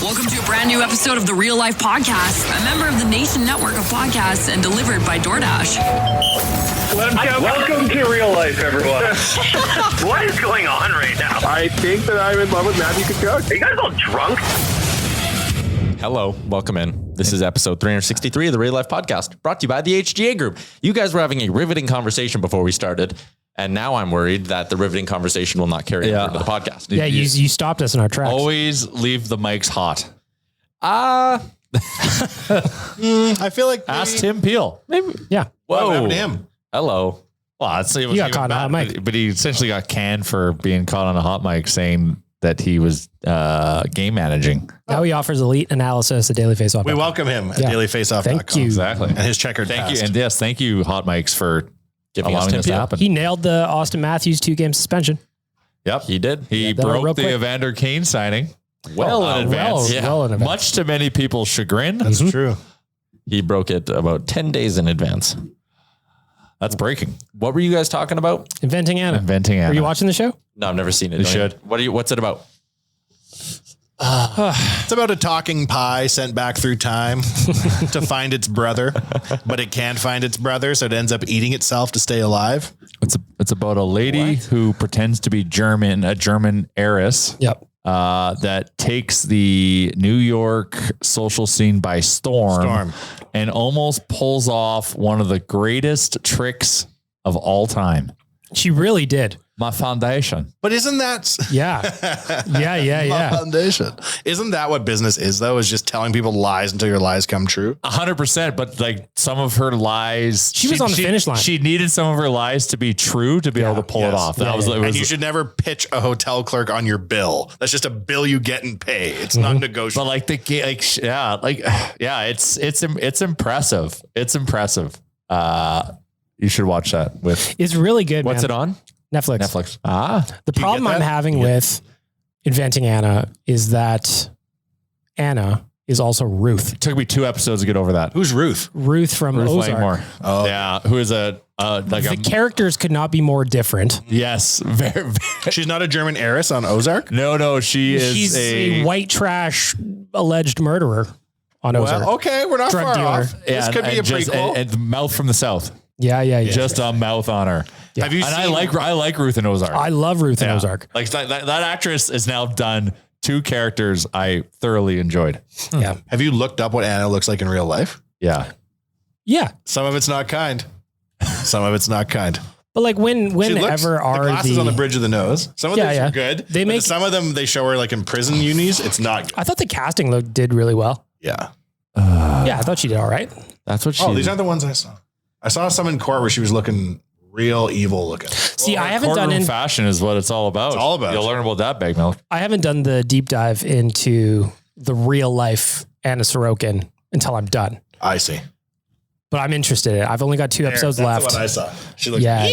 Welcome to a brand new episode of the Real Life Podcast, a member of the Nation Network of Podcasts and delivered by DoorDash. Welcome to Real Life, everyone. What is going on right now? I think that I'm in love with Matthew Tkachuk. Are you guys all drunk? Hello, welcome in. This is episode 363 of the Real Life Podcast, brought to you by the HGA Group. You guys were having a riveting conversation before we started, and now I'm worried that the riveting conversation will not carry over to the podcast. Yeah, you stopped us in our tracks. Always leave the mics hot. I feel like Ask Tim Peel. Maybe. Yeah. what happened to him? Hello. Well, it was You got caught on a hot mic. but he essentially got canned for being caught on a hot mic saying that he was game managing. Now he offers elite analysis at Daily Faceoff. We welcome him at Yeah. dailyfaceoff.com. Thank you. Exactly. And his checkered Thank past. you. And yes, thank you, Hot Mics, for Giving us allowing Tim this to Peel. happen. He nailed the Austin Matthews 2-game suspension. Yep. He did. He that real broke the quick. Evander Kane signing well in advance. well in advance. Much to many people's chagrin. That's true. He broke it about 10 days in advance. That's breaking. What were you guys talking about? Inventing Anna. Inventing Anna. Were you watching the show? No, I've never seen it. You No, should. What's it about? It's about a talking pie sent back through time to find its brother, but it can't find its brother, so it ends up eating itself to stay alive. It's about a lady who pretends to be German, a German heiress. Yep. That takes the New York social scene by storm and almost pulls off one of the greatest tricks of all time. She really did. My foundation. But isn't that Yeah. Yeah. foundation? Isn't that what business is, though? Is just telling people lies until your lies come true? 100%. But like some of her lies, She was on the finish line. She needed some of her lies to be true to be able to pull it Yes. off. That Yeah, was, yeah. it was And you should never pitch a hotel clerk on your bill. That's just a bill you get and pay. It's not negotiable. but like it's impressive. It's impressive. You should watch that with It's really good. What's man. it on? Netflix. Netflix. The problem get I'm that? having with Inventing Anna is that Anna is also Ruth. It took me 2 episodes to get over that. Who's Ruth? Ruth from Ruth Ozark. Langmore. Oh. Yeah, who is a The characters could not be more different. yes, very, She's not a German heiress on Ozark? no, she is She's a white trash alleged murderer on Ozark. Well, okay, we're not Drug far dealer. off. This could be a prequel. and the mouth from the south, Yeah. just a mouth on her. Have you And seen? I like Ruth and Ozark. I love Ruth and Yeah. Ozark. Like that actress has now done 2 characters I thoroughly enjoyed. Yeah. Have you looked up what Anna looks like in real life? Yeah, Yeah. Some of it's not kind. Some of it's not kind. But like She looks- whenever the are glasses on the bridge of the nose. Some of Yeah, them yeah. are good. They but make- some of them they show her like in prison unis. It's not good. I thought the casting did really well. Yeah. Yeah, I thought she did all right. That's what she Oh, these aren't the ones I saw. I saw some in court where she was looking real evil looking. See, I haven't courtroom fashion is what it's all about. It's all about. You'll learn about that, Bag Milk. done the deep dive into the real life Anna Sorokin until I'm done. I see. But I'm interested in it. I've only got 2 episodes That's left. what I saw. She looks Yeah.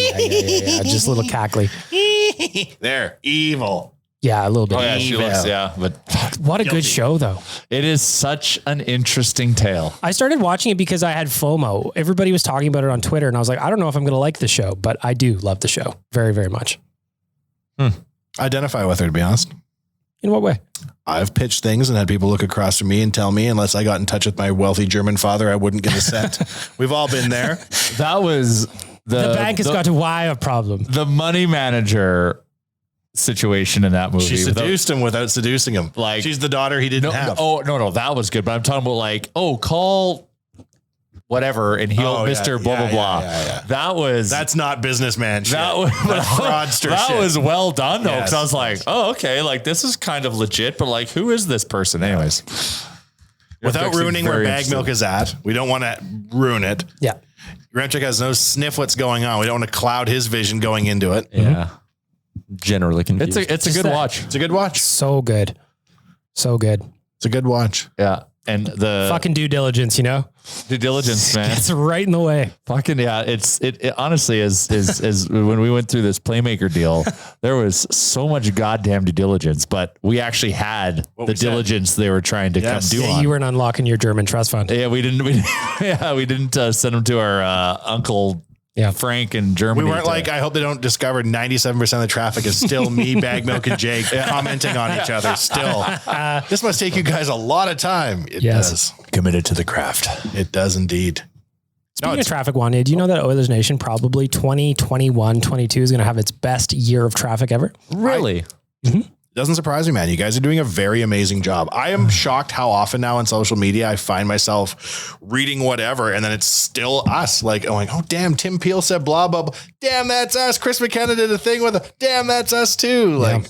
Just a little cackly. there. Evil. Yeah, a little bit. Oh yeah, she looks. Yeah, but What a good show, though. it is such an interesting tale. I started watching it because I had FOMO. Everybody was talking about it on Twitter, and I was like, I don't know if I'm going to like the show, but I do love the show very, very much. Identify with her, to be honest. In what way? I've pitched things and had people look across from me and tell me, unless I got in touch with my wealthy German father, I wouldn't get a cent. We've all been there. That was The bank has got to why a problem. the money manager situation in that movie. She Without- seduced him without seducing him. Like- she's the daughter he didn't have. No, that was good. But I'm talking about like, call whatever and he'll Oh, yeah, Mr. Blah, yeah, blah, blah. yeah. That was, That's not businessman shit. that was, That's fraudster that shit. was well done though. Yes. Cause I was like, oh, okay. Like this is kind of legit, but like, who is this person anyways? Without Fixing ruining where very Bag interesting. Milk is at. We don't want to ruin it. Yeah. Remchik has no sniff what's going on. We don't want to cloud his vision going into it. Yeah. Generally confused. It's a good that- watch. It's a good watch. So good. So good. It's a good watch. Yeah. And the Fucking due diligence, you know? due diligence, man. It's right in the way. Fucking yeah, it honestly is when we went through this Playmaker deal, there was so much goddamn due diligence, but we actually had the we said. diligence they were trying to Yes. come do Yeah, on. you weren't unlocking your German trust fund. Yeah, we didn't send them to our uncle Yeah. Frank in Germany. We weren't like, I hope they don't discover 97% of the traffic is still me, Bag Milk, and Jake commenting on each other still. This must take you guys a lot of time. It does. committed to the craft. It does indeed. Speaking of traffic, Wanya, do you know that Oilers Nation probably 2021, 22 is going to have its best year of traffic ever? Really? Doesn't surprise me, man. You guys are doing a very amazing job. I am shocked how often now on social media I find myself reading whatever, and then it's still us. Like, going, oh, damn, Tim Peel said blah, blah, blah. Damn, that's us. Chris McKenna did a thing with it. Damn, that's us too. Like,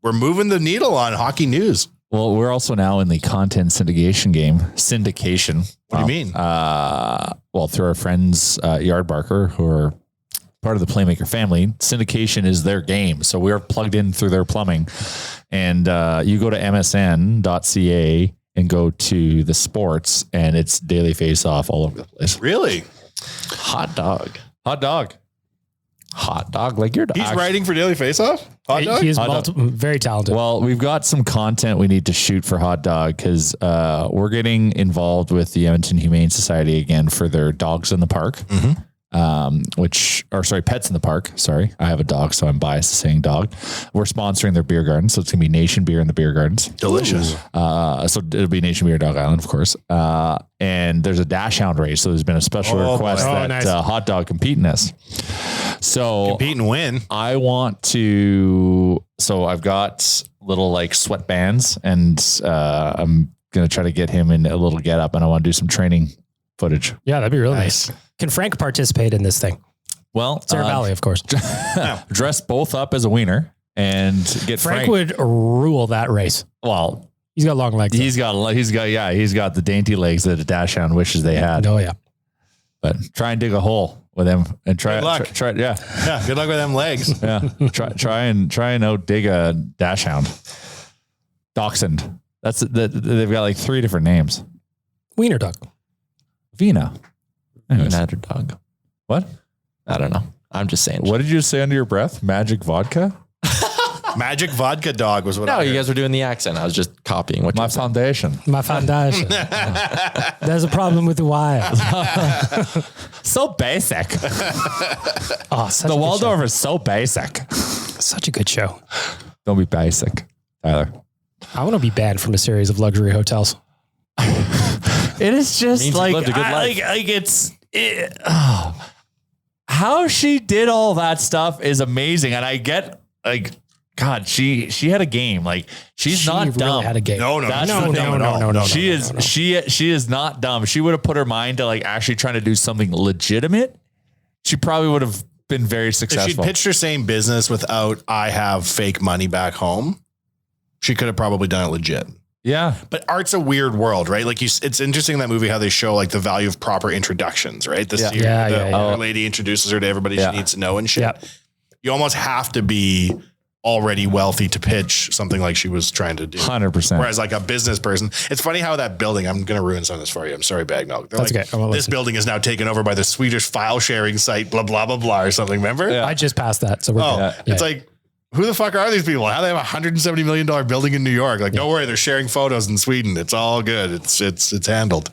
we're moving the needle on hockey news. Well, we're also now in the content syndication game. Syndication. What do you mean? Well, through our friends, Yardbarker, who are part of the Playmaker family, syndication is their game. So we're plugged in through their plumbing. And you go to msn.ca and go to the sports, and it's daily face-off all over the place. Really? Hot dog. Hot dog. Hot dog. Like you're He's writing for Daily Face-Off? Hot dog? He is very talented. Well, we've got some content we need to shoot for Hot Dog because we're getting involved with the Edmonton Humane Society again for their Dogs in the Park, Pets in the Park. Sorry, I have a dog, so I'm biased to saying dog. We're sponsoring their beer garden, so it's going to be Nation Beer in the beer gardens. Delicious. So it'll be Nation Beer Dog Island, of course. And there's a dash hound race, so there's been a special request that nice. Hot Dog compete in this. So Compete and win. I want to, so I've got little like sweatbands, and I'm going to try to get him in a little get up, and I want to do some training footage. Yeah, that'd be really nice. Can Frank participate in this thing? Well, Sarah Valley, of course. dress both up as a wiener and get Frank would rule that race. Well, He's got long legs. he's got the dainty legs that a dash hound wishes they had. Oh, yeah. But try and dig a hole with him and try. Good luck. Try, Yeah, good luck with them legs. yeah. Try and out dig a dash hound. Dachshund. They've got like 3 different names. Wiener dog. Vina. Anyways. Another dog. What? I don't know. I'm just saying. What did you say under your breath? Magic vodka? Magic vodka dog was what No, I you heard. guys were doing the accent. I was just copying what My you said. foundation. My foundation. There's a problem with the wires. So basic. Oh, such The a good Waldorf is so basic. show. Such a good show. Don't be basic, Tyler. I want to be banned from a series of luxury hotels. It is just Means like, you've lived a good life. How she did all that stuff is amazing. And I get like, God, she had a game. Like she's She not really dumb. had a game. No, That's No, the no, thing. no, no. She is not dumb. She would have put her mind to like actually trying to do something legitimate. She probably would have been very If she'd successful. pitched her same business without I have fake money back home, she could have probably done it legit. Yeah. But art's a weird world, right? Like it's interesting in that movie how they show like the value of proper introductions, right? The older lady introduces her to everybody she needs to know and shit. Yeah. You almost have to be already wealthy to pitch something like she was trying to do. 100%. Whereas like a business person, it's funny how that building, I'm going to ruin some of this for you. I'm sorry, Bag Milk. They're That's like, okay. I won't this listen. building is now taken over by the Swedish file sharing site, blah, blah, blah, blah, or something. Remember? I just passed that. So we're good. It's like, who the fuck are these people? How do they have a $170 million building in New York? Like, don't worry, they're sharing photos in Sweden. It's all good. It's handled.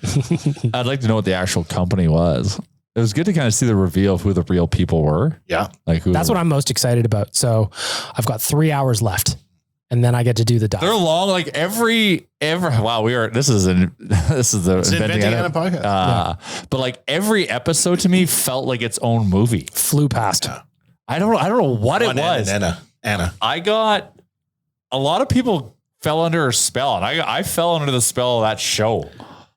I'd like to know what the actual company was. It was good to kind of see the reveal of who the real people were. Yeah. Like who That's what I'm most excited about. So I've got 3 hours left and then I get to do the dive. they're long, like every wow, this is the Inventing Anna podcast. But like every episode to me felt like its own movie. Flew past. I don't know what it was. Anna. I got a lot of people fell under her spell, and I fell under the spell of that show.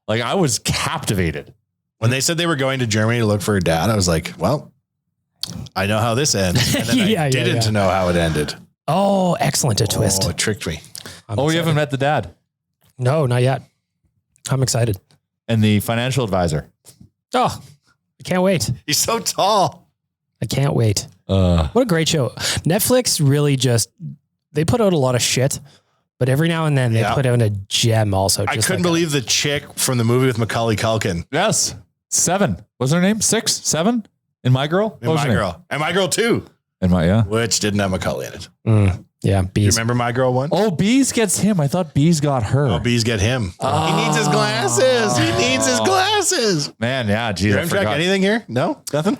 Like I was captivated. When they said they were going to Germany to look for her dad, I was like, well, I know how this ends. And then I didn't know how it ended. Oh, excellent. A twist. Oh, it tricked me. You haven't met the dad No, not yet. I'm excited. and the financial advisor. Oh, I can't wait. He's so tall. I can't wait. What a great show. Netflix really they put out a lot of shit, but every now and then they put out a gem also. I couldn't believe the chick from the movie with Macaulay Culkin. Yes, 7. What's her name? 6, 7 in My Girl. And My Girl. And My Girl 2. In my Which didn't have Macaulay in it. Yeah, You bees. remember My Girl 1? Oh, Bees gets him. I thought Bees got her. Oh, bees get him. He needs his glasses. He needs his glasses. Man, yeah, geez, I Ram track forgot. anything here? No? Nothing?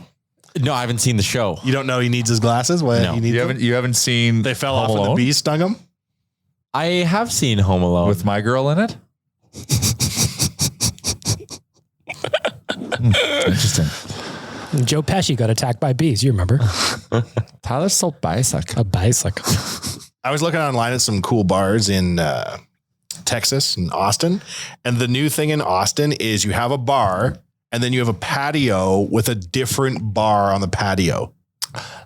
No, I haven't seen the show. You don't know he needs his glasses? What No. he needs You haven't seen They fell Home off when the Alone bee stung him? I have seen Home Alone. with my girl in it? Interesting. Joe Pesci got attacked by bees. You remember? Tyler's so basic. A bicycle. I was looking online at some cool bars in Texas and Austin. And the new thing in Austin is you have a bar and then you have a patio with a different bar on the patio.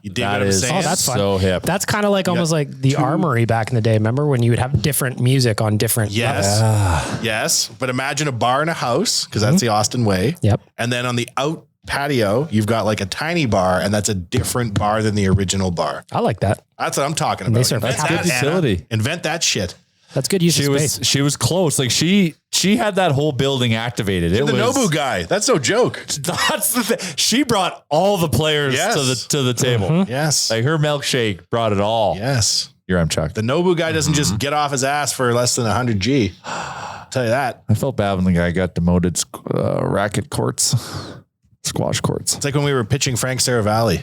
You dig what I'm saying? Oh, that's fun. so hip. That's kind of like almost like the Armory back in the day. Remember when you would have different music on different Yes. levels? Yes. But imagine a bar in a house, because that's the Austin way. Yep. And then on the out patio, you've got like a tiny bar, and that's a different bar than the original bar. I like that. That's what I'm talking they about. serve Invent That's that, good Anna. utility. Invent that shit. That's good use She of was space. she was close. Like she had that whole building activated. It The was Nobu guy. That's no joke. That's the thing. She brought all the players Yes. to the table. Yes. Like her milkshake brought it all. Yes. You're M Chuck. The Nobu guy doesn't just get off his ass for less than 100 G. I'll tell you that. I felt bad when the guy got demoted racket courts, squash courts. It's like when we were pitching Frank Saravalli,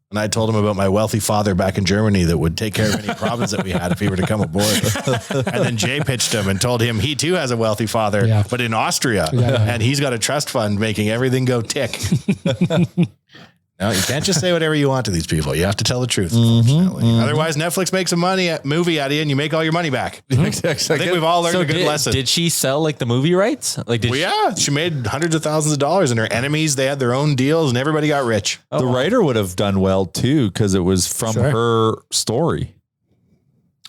and I told him about my wealthy father back in Germany that would take care of any problems that we had if he were to come aboard. And then Jay pitched him and told him he too has a wealthy father, Yeah. but in Austria, Yeah. and he's got a trust fund making everything go tick. No, you can't just say whatever you want to these people. You have to tell the truth. Unfortunately. Otherwise, Netflix makes a movie out of you and you make all your money back. I think we've all learned a good lesson. Did she sell like the movie rights? Like, did Well, yeah, she made hundreds of thousands of dollars, and her enemies, they had their own deals, and everybody got rich. The writer would have done well too because it was from her story.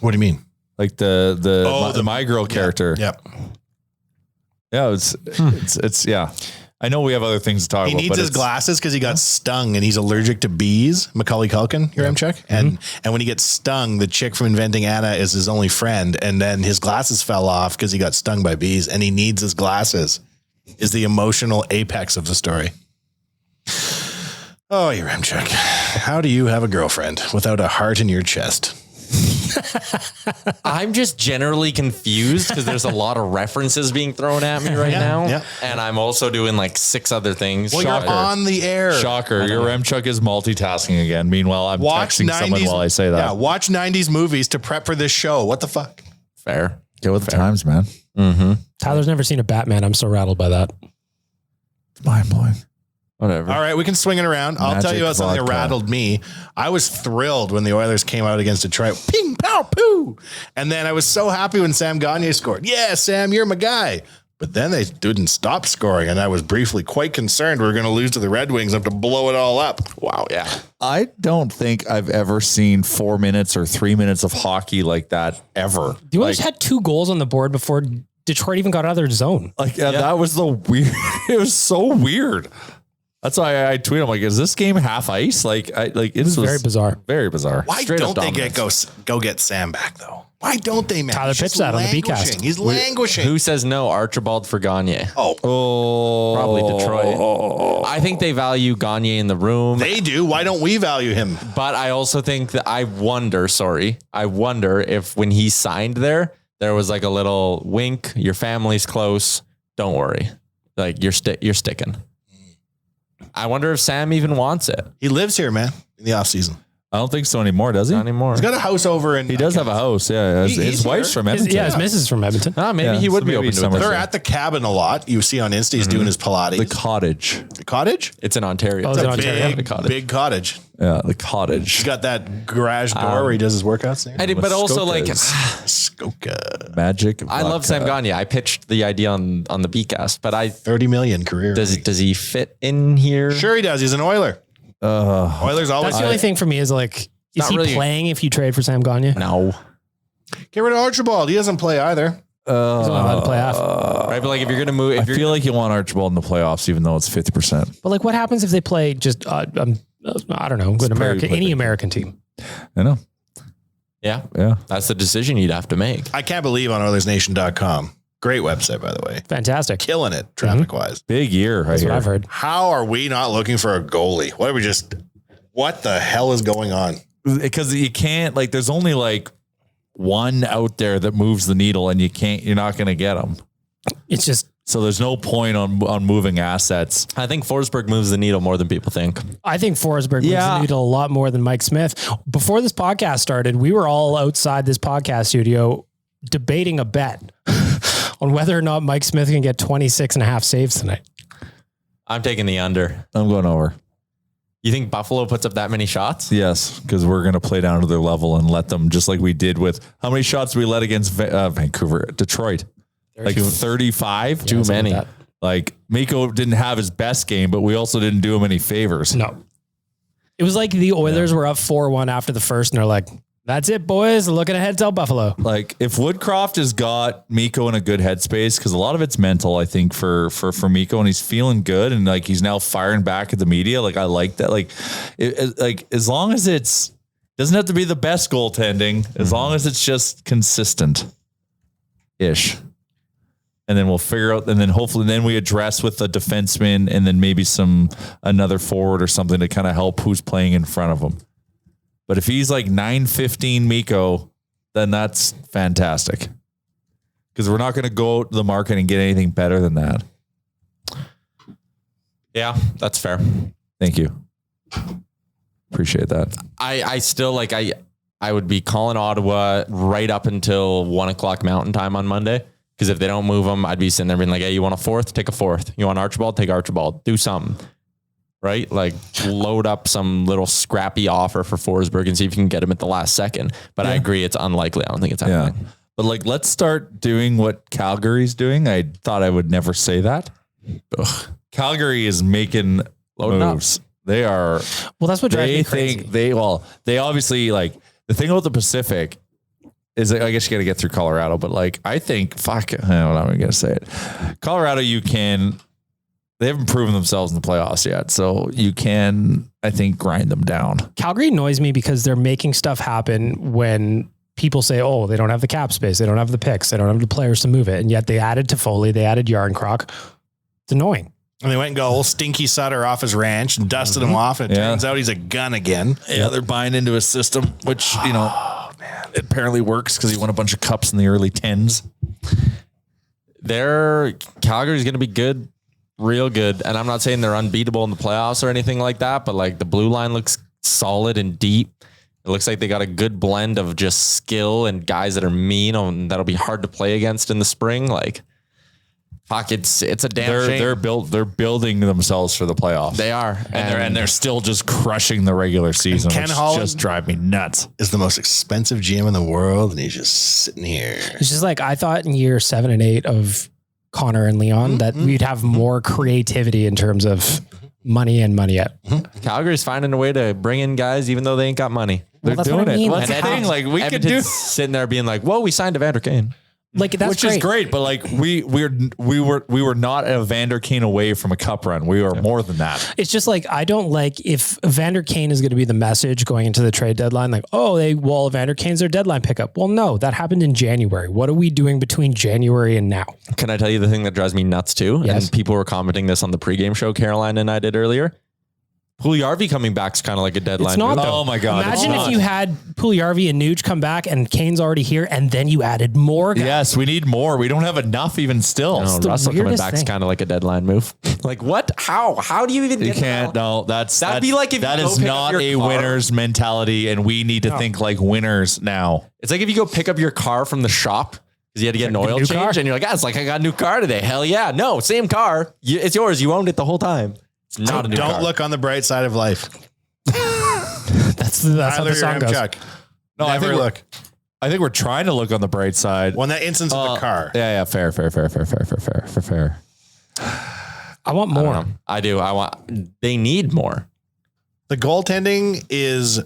What do you mean? Like the My Girl character. Yep. Yeah, it's yeah. I know we have other things to talk He about. needs but his glasses because he got stung and he's allergic to bees. Macaulay Culkin, your M-Check. And when he gets stung, the chick from Inventing Anna is his only friend. And then his glasses fell off because he got stung by bees and he needs his glasses is the emotional apex of the story. Oh, your M-Check. How do you have a girlfriend without a heart in your chest? I'm just generally confused because there's a lot of references being thrown at me right now. yeah. And I'm also doing like 6 other things. Well, Shocker. you're on the air. Shocker. Your M-Chuck is multitasking again. Meanwhile, I'm texting someone while I say that. Yeah, watch 90s movies to prep for this show. What the fuck? Fair. Get with the times, man. Tyler's never seen a Batman. I'm so rattled by that. It's mind blowing. Whatever. All right, we can swing it around. I'll tell you about something that vodka. rattled me. I was thrilled when the Oilers came out against Detroit. Ping, pow, poo. And then I was so happy when Sam Gagner scored. Yeah, Sam, you're my guy. But then they didn't stop scoring, and I was briefly quite concerned we were going to lose to the Red Wings and have to blow it all up. Wow. Yeah. I don't think I've ever seen 4 minutes or 3 minutes of hockey like that ever. The Oilers had 2 goals on the board before Detroit even got out of their zone. That was the weird. It was so weird. That's why I tweeted. I'm like, is this game half ice? It was very bizarre. Very bizarre. Why Straight up don't they dominance. go get Sam back, though? Why don't they, man? Tyler He's pitched just that on the languishing. B-cast. He's languishing. Who says no? Archibald for Gagne. Oh, Probably Detroit. I think they value Gagne in the room. They do. Why don't we value him? But I also think that I wonder if when he signed there was like a little wink. Your family's close. Don't worry. Like you're sticking. I wonder if Sam even wants it. He lives here, man, in the off season. I don't think so anymore. Does he? Not anymore. He's got a house over in. He does have a house. Yeah, his He's wife's here. from Edmonton. His missus is from Edmonton. Maybe Yeah, he would so be maybe open to summer- it. They're at the cabin a lot. You see on Insta, he's doing his Pilates. The cottage. The cottage? It's in Ontario. Oh, it's in a Ontario. big cottage. Big cottage. Yeah, the cottage. He's got that garage door where he does his workouts there. But also like Skoka. Magic. I love Sam Gagne. I pitched the idea on the Bcast, but 30 million career. does he fit in here? Sure he does. He's an Oiler. Oilers always That's the only thing for me is like, is not he really- playing if you trade for Sam Gagne? No. get rid of Archibald. He doesn't play either. He's only allowed to play half. Right, but like if you're gonna move, I feel like you want Archibald in the playoffs, even though it's 50%. But like, what happens if they play just, I don't know, an American, play any big. American team? I know. yeah, Yeah. that's the decision you'd have to make. I can't believe on OilersNation.com. Great website, by the way. Fantastic. Killing it traffic wise. Big year. That's what I've heard. How are we not looking for a goalie? What the hell is going on? Because you can't, like, there's only like one out there that moves the needle and you're not going to get them. It's just So there's no point on moving assets. I think Forsberg moves the needle more than people think. I think Forsberg moves the needle a lot more than Mike Smith. Before this podcast started, we were all outside this podcast studio debating a bet on whether or not Mike Smith can get 26.5 saves tonight. I'm taking the under. I'm going over. You think Buffalo puts up that many shots? Yes, because we're going to play down to their level and let them, just like we did with, how many shots did we let against Vancouver? Detroit? Like 35? Too many. Like Mikko didn't have his best game, but we also didn't do him any favors. No. It was like the Oilers were up 4-1 after the first, and they're like, that's it, boys. Looking ahead to Buffalo. Like if Woodcroft has got Mikko in a good headspace, because a lot of it's mental, I think for Mikko, and he's feeling good, and like he's now firing back at the media. Like I like that. Like, like as long as it's doesn't have to be the best goaltending, as long as it's just consistent ish. And then we'll figure out, and then hopefully then we address with the defenseman and then maybe another forward or something to kind of help who's playing in front of him. But if he's like 9-15 Mikko, then that's fantastic. Because we're not going to go to the market and get anything better than that. Yeah, that's fair. Thank you. Appreciate that. I still like, I would be calling Ottawa right up until 1:00 Mountain Time on Monday. Because if they don't move them, I'd be sitting there being like, hey, you want a fourth? Take a fourth. You want Archibald? Take Archibald. Do something. Right? Like load up some little scrappy offer for Forsberg and see if you can get him at the last second. But I agree, it's unlikely. I don't think it's happening. Yeah. But like, let's start doing what Calgary's doing. I thought I would never say that. Ugh. Calgary is making moves. They are. Well, that's what drives me crazy. They obviously like the thing about the Pacific is I guess you got to get through Colorado, but like, I think, fuck, I don't know, I'm going to say it. Colorado, they haven't proven themselves in the playoffs yet. So you can, I think, grind them down. Calgary annoys me because they're making stuff happen when people say, oh, they don't have the cap space. They don't have the picks. They don't have the players to move it. And yet they added Toffoli. They added Yarncroc. It's annoying. And they went and got old Stinky Sutter off his ranch and dusted him off. And it turns out he's a gun again. Yeah, they're buying into his system, which, it apparently works because he won a bunch of cups in the early 10s. Calgary's going to be good, real good. And I'm not saying they're unbeatable in the playoffs or anything like that, but like the blue line looks solid and deep. It looks like they got a good blend of just skill and guys that are mean and that'll be hard to play against in the spring. Like, fuck, it's a damn shame. They're building themselves for the playoffs. They are. And they're still just crushing the regular season. Ken Holland just drive me nuts. Is the most expensive GM in the world, and he's just sitting here. It's just like, I thought in year 7 and 8 of Connor and Leon that we'd have more creativity in terms of money and money yet. Calgary's finding a way to bring in guys even though they ain't got money. Well, They're that's doing what I it. mean. What's Like, the thing? Like we could do sitting there being like, whoa, we signed Evander Kane. Like that's which is great, but like we were not a Vander Kane away from a cup run. We are more than that. It's just like, I don't like if Evander Kane is going to be the message going into the trade deadline, like, oh, Evander Kane's their deadline pickup. Well, no, that happened in January. What are we doing between January and now? Can I tell you the thing that drives me nuts too? Yes. And people were commenting this on the pregame show Caroline and I did earlier. Puljujarvi coming back is kind of like a deadline. It's not, move. though. Oh my God. Imagine if you had Puljujarvi and Nuge come back and Kane's already here and then you added more guys. Yes, we need more. We don't have enough even still. No, the Russell coming weirdest back is thing. kind of like a deadline move. Like what? How do you even? You get can't. that? No, That'd be like if that you go is pick up not your a car. winner's mentality, and we need to think like winners now. It's like if you go pick up your car from the shop because you had to get an oil new change, car. and you're like, it's like I got a new car today. Hell yeah! No, same car. It's yours. You owned it the whole time. It's not a new car. Don't look on the bright side of life. That's how the song goes. Chuck. No, I Never think look. I think we're trying to look on the bright side. When that instance of the car. Yeah, fair. I want more. I do. They need more. The goaltending is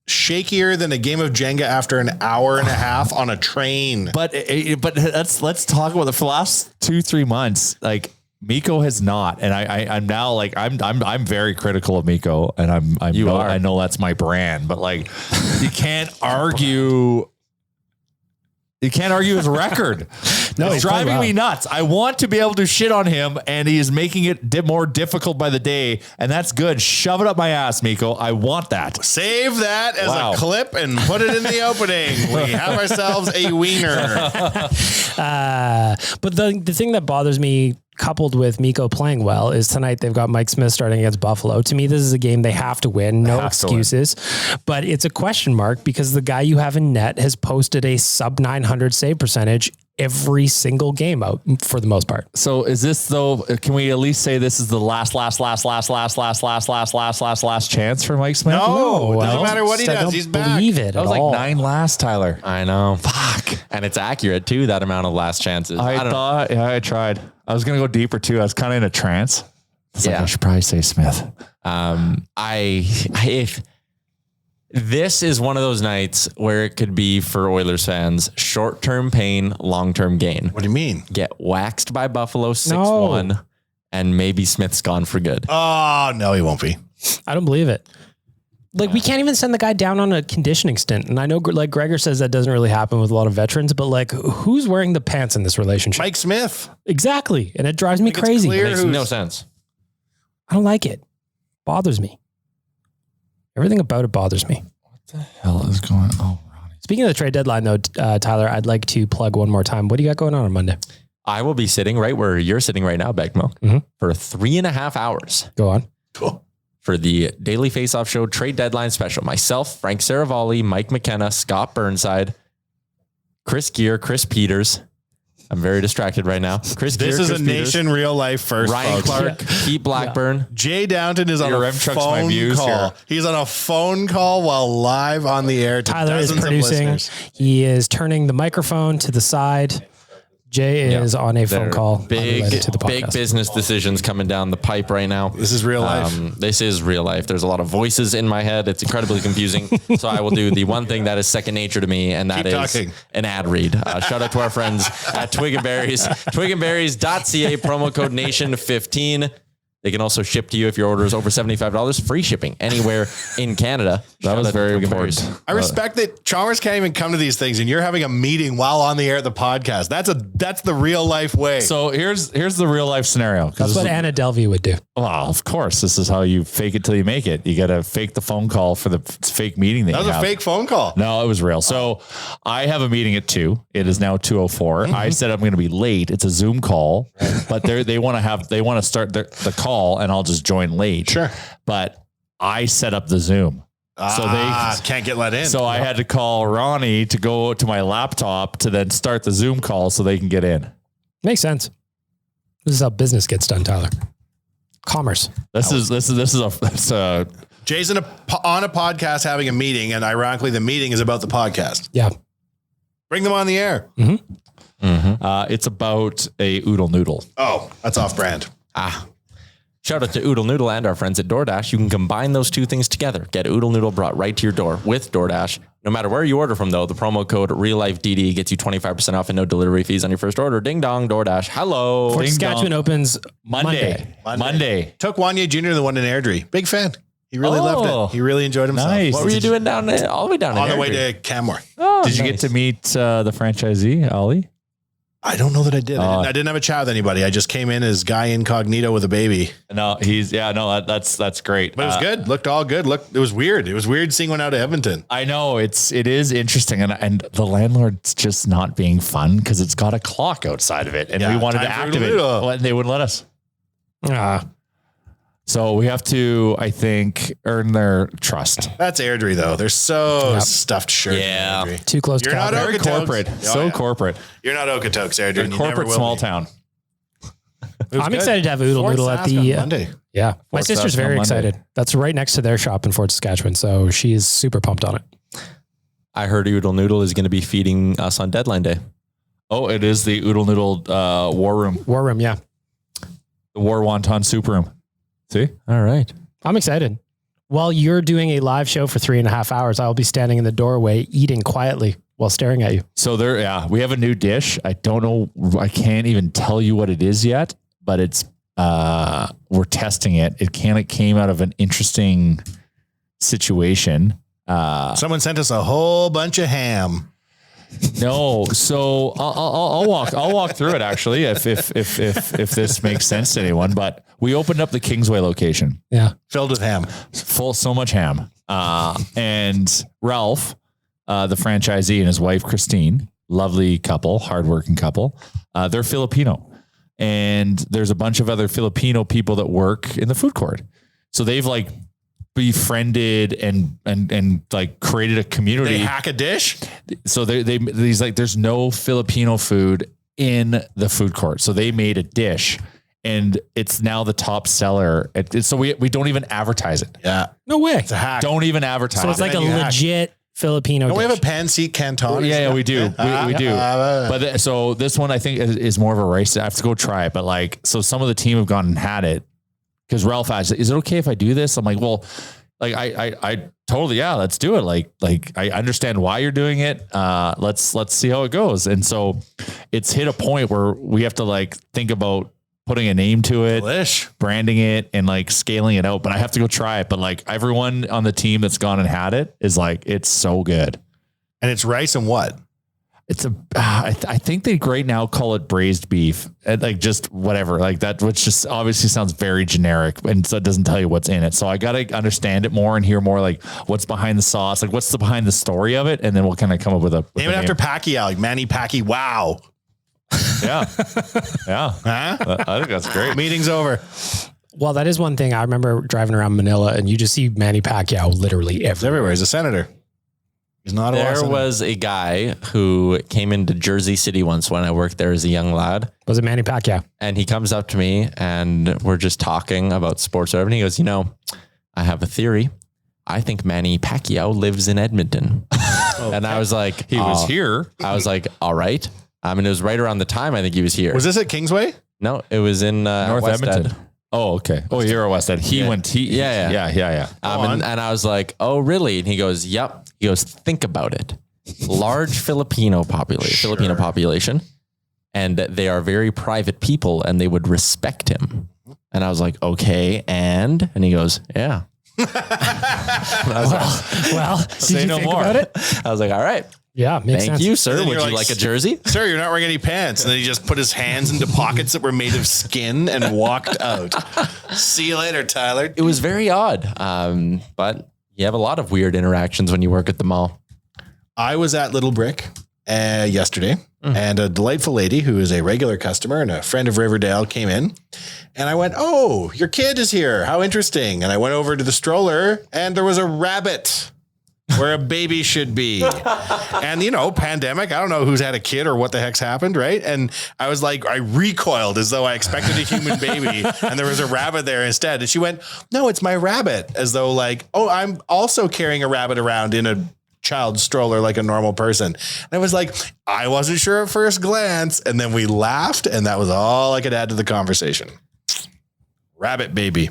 shakier than a game of Jenga after an hour and a half on a train. But let's talk about for the last 2-3 months. Like Mikko has not, and I'm now like I'm very critical of Mikko, and I know that's my brand, but like you can't argue. You can't argue his record. No, it's he's playing driving well. me nuts. I want to be able to shit on him, and he is making it more difficult by the day, and that's good. Shove it up my ass, Mikko. I want that. Save that as Wow. a clip and put it in the opening. We have ourselves a wiener. But the thing that bothers me coupled with Mikko playing well, is tonight they've got Mike Smith starting against Buffalo. To me, this is a game they have to win. No excuses. But it's a question mark because the guy you have in net has posted a sub 900 save percentage every single game out for the most part. So is this though? Can we at least say this is the last chance for Mike Smith? No, it doesn't matter what he I does. don't He's back. believe it That was at like all. 9 last, Tyler. I know. Fuck. And it's accurate too, that amount of last chances. I don't know. thought, yeah, I tried. I was going to go deeper too. I was kind of in a trance. It's like, Yeah. I should probably say Smith. If this is one of those nights where it could be for Oilers fans, short-term pain, long-term gain. What do you mean? Get waxed by Buffalo 6-1 and maybe Smith's gone for good. Oh, no, he won't be. I don't believe it. Like, we can't even send the guy down on a conditioning stint. And I know, like Gregor says, that doesn't really happen with a lot of veterans, but like, who's wearing the pants in this relationship? Mike Smith. Exactly. And it drives me It's crazy. clear Makes who's- no sense. I don't like it. Bothers me. Everything about it bothers me. Hell is going on? Speaking of the trade deadline, though, Tyler, I'd like to plug one more time. What do you got going on Monday? I will be sitting right where you're sitting right now, Beck Milk, for 3.5 hours Go on. Cool. for the Daily Face-Off Show trade deadline special. Myself, Frank Saravalli, Mike McKenna, Scott Burnside, Chris Gear, Chris Peters. I'm very distracted right now. Chris Gear, This is Chris a Peters, nation real life first, Ryan folks. Clark, Pete Blackburn. Jay Downton is on Your a Rem trucks my phone views call. here. He's on a phone call while live on the air to Tyler is dozens of producing. listeners. He is turning the microphone to the side. Jay is on a phone They're call Big, unrelated to the big podcast. business decisions coming down the pipe right now. This is real life. This is real life. There's a lot of voices in my head. It's incredibly confusing. So I will do the one thing that is second nature to me, and that Keep is talking. an ad read. Shout out to our friends at Twig and Berries, twigandberries.ca, promo code NATION15. They can also ship to you if your order is over $75. Free shipping anywhere in Canada. That was very important. I respect that Chalmers can't even come to these things, and you're having a meeting while on the air at the podcast. That's the real life way. So here's the real life scenario. That's what Anna Delvey would do. Well, of course, this is how you fake it till you make it. You got to fake the phone call for the fake meeting that that was you a have. fake phone call. No, it was real. So I have a meeting at 2. It is now 2:04. I said I'm going to be late. It's a Zoom call, but they want to start the call, and I'll just join late. Sure. But I set up the Zoom. Can't get let in. So I had to call Ronnie to go to my laptop to then start the Zoom call so they can get in. Makes sense. This is how business gets done, Tyler. Commerce. This is a Jay's on a podcast having a meeting, and ironically, the meeting is about the podcast. Yeah. Bring them on the air. it's about a oodle noodle. Oh, that's off brand. Shout out to Oodle Noodle and our friends at DoorDash. You can combine those two things together. Get Oodle Noodle brought right to your door with DoorDash. No matter where you order from, though, the promo code RealLifeDD gets you 25% off and no delivery fees on your first order. Ding dong, DoorDash. Hello. Fort Ding Saskatchewan dong. opens Monday. Took Wanye Jr. to the one in Airdrie. Big fan. He really loved it. He really enjoyed himself. Nice. What were you doing down there, all the way down On in the way Airdrie? to Canmore. Did you get to meet the franchisee, Ollie? I don't know that I did. I didn't have a chat with anybody. I just came in as guy incognito with a baby. No, that's great. But it was good. Looked all good. It was weird. It was weird seeing one out of Edmonton. I know it is interesting, and the landlord's just not being fun because it's got a clock outside of it, and Yeah, we wanted to time for activate it, Oodle. and they wouldn't let us. So we have to, I think, earn their trust. That's Airdrie, though. They're so stuffed shirt. Yeah. Airdrie. Too close to You're not Calgary. Okotoks. Corporate, Oh, so yeah. corporate, You're not Okotoks, Airdrie. and you never corporate will small be. town. I'm excited to have Oodle Fort Noodle at Sask the on Monday. Yeah. My Fort sister's Sask on very Monday. excited. That's right next to their shop in Fort Saskatchewan. So she's super pumped on it. I heard Oodle Noodle is going to be feeding us on deadline day. Oh, it is the Oodle Noodle War Room, War Room. Yeah. the War Wonton Soup Room. See? All right. I'm excited. While you're doing a live show for 3.5 hours, I'll be standing in the doorway eating quietly while staring at you. So we have a new dish. I don't know. I can't even tell you what it is yet, but it's, we're testing it. It came out of an interesting situation. Someone sent us a whole bunch of ham. No, so I'll walk through it actually, if this makes sense to anyone. But we opened up the Kingsway location, Yeah. Filled with ham. so much ham. And Ralph, the franchisee, and his wife Christine, lovely couple, hardworking couple. They're Filipino, and there's a bunch of other Filipino people that work in the food court. So they've like befriended and like created a community. They hack a dish. So he's like, there's no Filipino food in the food court. So they made a dish and it's now the top seller. So we don't even advertise it. Yeah. No way. It's a hack. Don't even advertise So it's it. like a menu hack. legit Filipino Don't we dish. have a pan-seat canton? Yeah, we do. We do. But so this one I think is more of a rice. I have to go try it. But like, so some of the team have gone and had it because Ralph asked, is it okay if I do this? I'm like, well, like I totally, yeah, let's do it. Like I understand why you're doing it. Let's see how it goes. And so it's hit a point where we have to like think about putting a name to it, Delish. branding it and like scaling it out, but I have to go try it. But like everyone on the team that's gone and had it is like, it's so good. And it's rice and what? It's I think they right now call it braised beef, like just whatever, like that, which just obviously sounds very generic. And so it doesn't tell you what's in it. So I got to understand it more and hear more like what's behind the sauce, like what's behind the story of it. And then we'll kind of come up with a Name it after Pacquiao, like Manny Pacquiao. Wow. Yeah. Yeah. Huh? I think that's great. Meeting's over. Well, that is one thing. I remember driving around Manila and you just see Manny Pacquiao literally It's everywhere. everywhere. He's a senator. He's not a There senator. was a guy who came into Jersey City once when I worked there as a young lad. Was it Manny Pacquiao? And he comes up to me and we're just talking about sports. And he goes, I have a theory. I think Manny Pacquiao lives in Edmonton. And I was like, He was here. I was like, all right. I mean, it was right around the time I think he was here. Was this at Kingsway? No, it was in North West Edmonton. Ed. Oh, okay. Oh, you're a West Ed. He Yeah. went, Yeah. And I was like, oh, really? And he goes, yep. He goes, think about it. Large Filipino population. And they are very private people and they would respect him. And I was like, okay. And he goes, yeah. Well, did Say you no think more. about it? I was like, all right. Yeah, makes Thank sense. you, sir. And then Would you're you like, like a jersey? Sir, you're not wearing any pants. And then he just put his hands into pockets that were made of skin and walked out. See you later, Tyler. It was very odd. But you have a lot of weird interactions when you work at the mall. I was at Little Brick yesterday, and a delightful lady who is a regular customer and a friend of Riverdale came in. And I went, oh, your kid is here. How interesting. And I went over to the stroller and there was a rabbit where a baby should be. And, pandemic, I don't know who's had a kid or what the heck's happened, right? And I was like, I recoiled as though I expected a human baby and there was a rabbit there instead. And she went, no, it's my rabbit. As though like, oh, I'm also carrying a rabbit around in a child stroller like a normal person. And I was like, I wasn't sure at first glance. And then we laughed and that was all I could add to the conversation. Rabbit baby.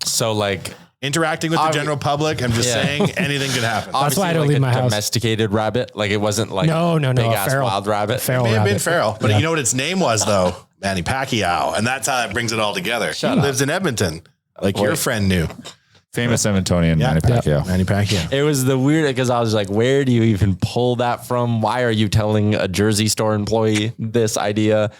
So like Interacting with the general public, I'm just Yeah. saying anything could happen. That's why I don't like leave a my house. domesticated rabbit. Like it wasn't like No, big a ass feral. wild rabbit. Feral May have been rabbit. feral, but you know what its name was though? Manny Pacquiao. And that's how that brings it all together. He lives in Edmonton, like your friend knew. famous Edmontonian Manny Pacquiao. Manny Pacquiao. It was the weird because I was like, where do you even pull that from? Why are you telling a Jersey store employee this idea?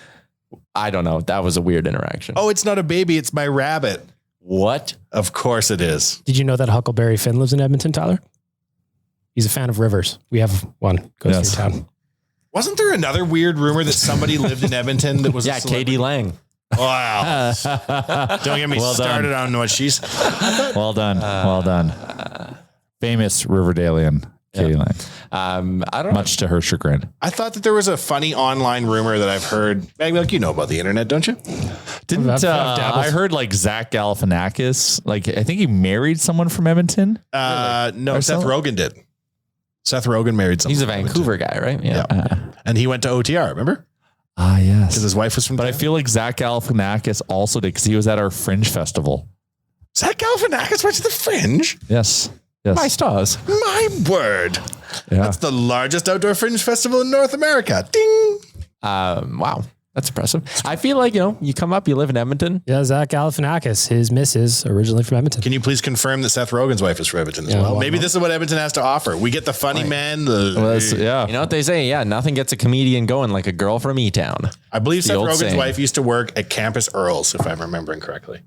I don't know. That was a weird interaction. Oh, it's not a baby. It's my rabbit. What? Of course it is. Did you know that Huckleberry Finn lives in Edmonton, Tyler? He's a fan of rivers. We have one. Goes Yes. through town. Wasn't there another weird rumor that somebody lived in Edmonton that was Yeah, a celebrity? Katie Lang. Wow. Don't get me Well done. started on what she's. Well done. Well done. Famous Riverdalian Katie Lang. I don't know. Much to her chagrin. I thought that there was a funny online rumor that I've heard. Like, you know about the internet, don't you? Didn't I've dabbled. I heard like Zach Galifianakis? Like I think he married someone from Edmonton. No, Or Seth so? Rogen did. Seth Rogen married someone. He's a from Vancouver guy, right? Yeah. And he went to OTR, remember? Ah, yes. Because his wife was from But I town. feel like Zach Galifianakis also did because he was at our Fringe Festival. Zach Galifianakis went to the Fringe. Yes. Yes. My stars. My word. Yeah. That's the largest outdoor fringe festival in North America. Ding. Wow. That's impressive. I feel like, you come up, you live in Edmonton. Yeah, Zach Galifianakis, his missus, originally from Edmonton. Can you please confirm that Seth Rogen's wife is from Edmonton as Yeah, well? why Maybe not? this is what Edmonton has to offer. We get the funny men. Yeah. You know what they say? Yeah, nothing gets a comedian going like a girl from E-Town. I believe The Seth old Rogen's saying. wife used to work at Campus Earls, if I'm remembering correctly.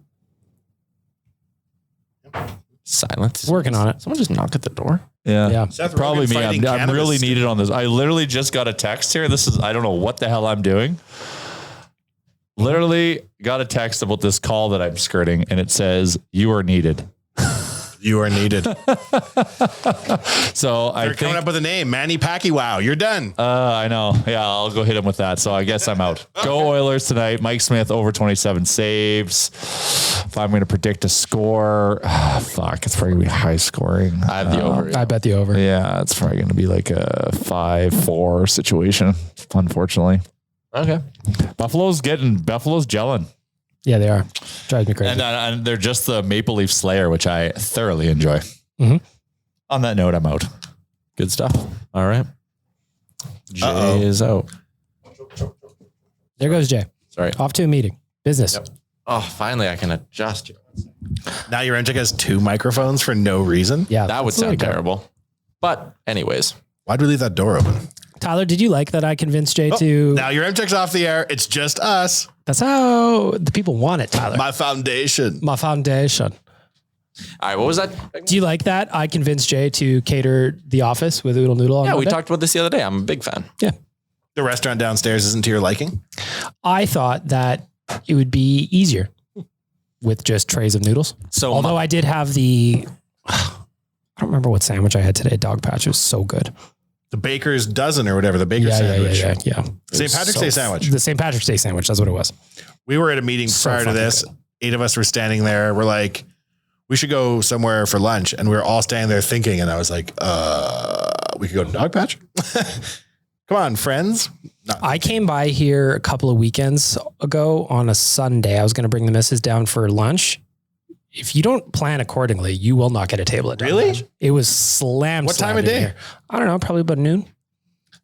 Silence. Working on it. Someone just knocked at the door. Yeah. Yeah. Seth Probably Rogen me. fighting I'm really cannabis. needed on this. I literally just got a text here. I don't know what the hell I'm doing. Literally got a text about this call that I'm skirting, and it says, "You are needed." You are needed. So They're coming up with a name, Manny Pacquiao. You're done. I know. Yeah, I'll go hit him with that. So I guess I'm out. Go Oilers tonight. Mike Smith over 27 saves. If I'm going to predict a score, fuck, it's probably going to be high scoring. I have the over. I bet the over. Yeah, it's probably going to be like a 5-4 situation, unfortunately. Okay. Buffalo's gelling. Yeah, they are. Drives me crazy. And they're just the Maple Leaf Slayer, which I thoroughly enjoy. Mm-hmm. On that note, I'm out. Good stuff. All right. Jay is out. There goes Jay. Sorry. Off to a meeting. Business. Yep. Oh, finally I can adjust you. Now your Emchick has 2 microphones for no reason. Yeah. That would that's the way sound to go. terrible. But anyways, Why'd we leave that door open? Tyler, did you like that I convinced Jay to... Now your Emchick's off the air. It's just us. That's how the people want it, Tyler. My foundation. My foundation. all right, what was that? Do you like that I convinced Jay to cater the office with Oodle Noodle on Yeah, we Monday? talked about this the other day. I'm a big fan. Yeah. The restaurant downstairs isn't to your liking. I thought that it would be easier with just trays of noodles. So Although I did have the... I don't remember what sandwich I had today. Dog Patch. It was so good. The baker's dozen or whatever, the baker's sandwich. Yeah. St. Patrick's Day sandwich. The St. Patrick's Day sandwich. That's what it was. We were at a meeting So prior to fucking this. 8 of us were standing there. We're like, we should go somewhere for lunch. And we were all standing there thinking. And I was like, we could go to Dog Patch. Come on, friends. I came by here a couple of weekends ago on a Sunday. I was going to bring the missus down for lunch. If you don't plan accordingly, you will not get a table at Dog Really? Patch. It was slammed. What time of slammed in day? here. I don't know. Probably about noon.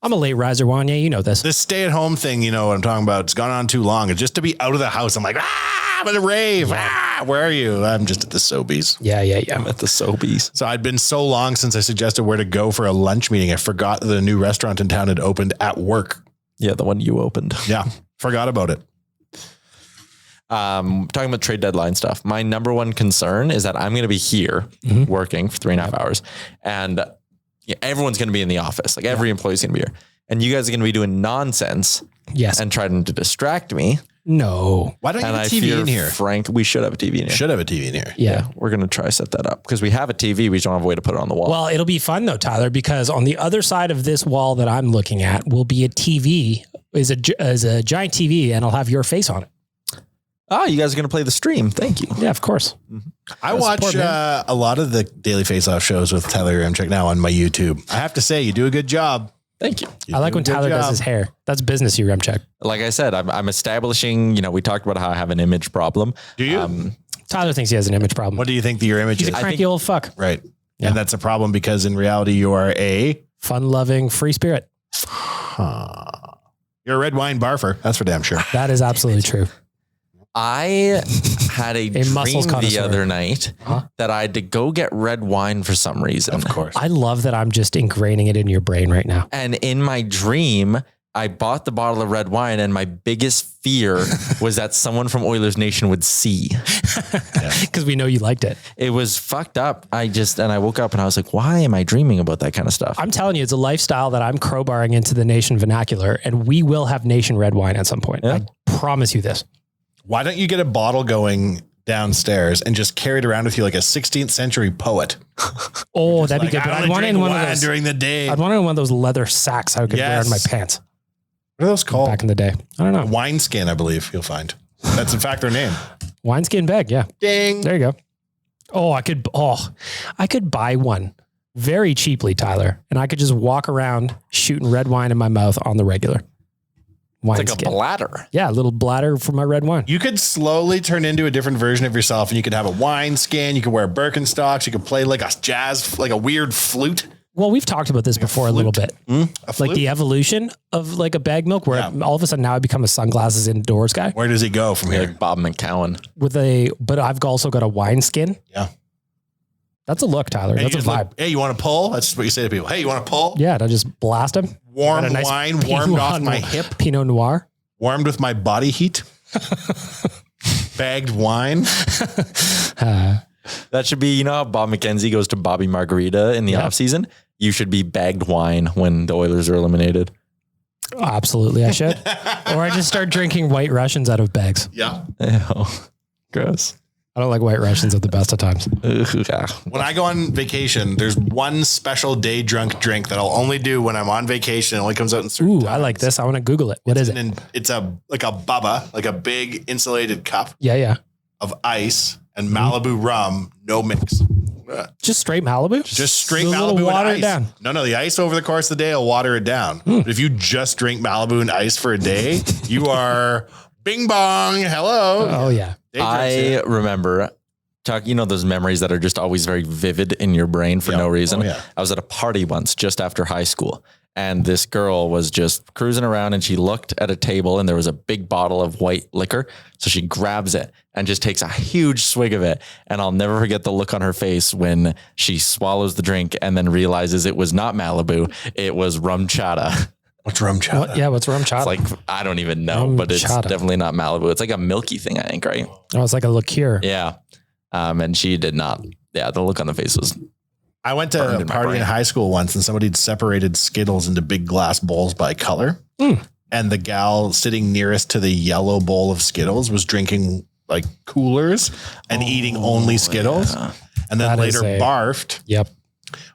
I'm a late riser, Wanya. You know this. This stay-at-home thing, you know what I'm talking about. It's gone on too long. It's just to be out of the house. I'm like, I'm at a rave. Where are you? I'm just at the Sobeys. Yeah. at the Sobeys. So I'd been so long since I suggested where to go for a lunch meeting. I forgot that the new restaurant in town had opened at work. Yeah, the one you opened. Yeah. Forgot about it. Talking about trade deadline stuff. My number one concern is that I'm going to be here working for 3.5 hours, and everyone's going to be in the office. Like every employee's going to be here, and you guys are going to be doing nonsense. Yes. And trying to distract me. No. Why don't you And have I a TV fear, in here? Frank, we should have a TV in here. Should have a TV in here. Yeah. We're going to try set that up because we have a TV. We just don't have a way to put it on the wall. Well, it'll be fun though, Tyler, because on the other side of this wall that I'm looking at will be a TV, is a giant TV, and I'll have your face on it. you guys are going to play the stream. Thank you. Yeah, of course. I watch a lot of the Daily Face-Off shows with Tyler Emchick now on my YouTube. I have to say, you do a good job. Thank you. I like when Tyler does his hair. That's business, you Remcheck. Like I said, I'm establishing, we talked about how I have an image problem. Do you? Tyler thinks he has an image problem. What do you think that your image He's is? a cranky old fuck. Right. Yeah. And that's a problem because in reality, you are Fun-loving, free spirit. you're a red wine barfer. That's for damn sure. That is absolutely true. I had a dream muscles the connoisseur. other night that I had to go get red wine for some reason. Of course. I love that I'm just ingraining it in your brain right now. And in my dream, I bought the bottle of red wine, and my biggest fear was that someone from Oilers Nation would see. Because we know you liked it. It was fucked up. I woke up and I was like, why am I dreaming about that kind of stuff? I'm telling you, it's a lifestyle that I'm crowbarring into the Nation vernacular, and we will have Nation red wine at some point. Yeah. I promise you this. Why don't you get a bottle going downstairs and just carry it around with you like a 16th century poet? Oh, that'd be Like, good. But I I'd only want it drink in one of wine those. during the day. I'd want it in one of those leather sacks I could wear in my Yes. pants What are those called? back in the day. I don't know. Wineskin, I believe you'll find. That's in fact their name. Wineskin bag. Yeah. Ding. There you go. I could buy one very cheaply, Tyler, and I could just walk around shooting red wine in my mouth on the regular. It's like a Wineskin. bladder. Yeah, a little bladder for my red wine. You could slowly turn into a different version of yourself, and you could have a wineskin. You could wear Birkenstocks. You could play like a jazz, like a weird flute. Well, we've talked about this before a little bit. A Like flute? the evolution of like a bag milk where all of a sudden now I become a sunglasses indoors guy Where does he go from here? Like Bob McCowan. but I've also got a wine skin. Yeah. That's a look, Tyler. And That's you a just vibe. look, hey, you want to pull? That's just what you say to people. Hey, you want to pull? Yeah, and I just blast them. Warm Got a nice wine Pinot warmed off my Noir- hip, Pinot Noir. warmed with my body heat. Bagged wine. That should be, how Bob McKenzie goes to Bobby Margarita in the offseason? You should be bagged wine when the Oilers are eliminated. Absolutely, I should. Or I just start drinking White Russians out of bags. Yeah. Ew. Gross. I don't like White Russians at the best of times. When I go on vacation, there's one special day drunk drink that I'll only do when I'm on vacation. It only comes out in certain Ooh, times. I like this. I want to Google it. What is it? And it's like a Bubba, like a big insulated cup Yeah. of ice and Malibu rum, no mix. Just straight Malibu? Just straight So a little Malibu water and it ice. down. No, the ice over the course of the day will water it down. But if you just drink Malibu and ice for a day, you are bing bong. Hello. Oh, yeah. Day drinks, I yeah. remember those memories that are just always very vivid in your brain for Yeah. no reason. Oh, yeah. I was at a party once just after high school, and this girl was just cruising around, and she looked at a table and there was a big bottle of white liquor. So she grabs it and just takes a huge swig of it. And I'll never forget the look on her face when she swallows the drink and then realizes it was not Malibu. It was rum chata. What's rum chata? What's rum chata? It's like, I don't even know, Rum but it's chata. definitely not Malibu. It's like a milky thing, I think, right? Oh, it's like a liqueur. Yeah. And she did not. Yeah. The look on the face was I went to Burned a in my party brain. in high school once and somebody had separated Skittles into big glass bowls by color. And the gal sitting nearest to the yellow bowl of Skittles was drinking like coolers and eating only Skittles. And then That is later a- barfed Yep.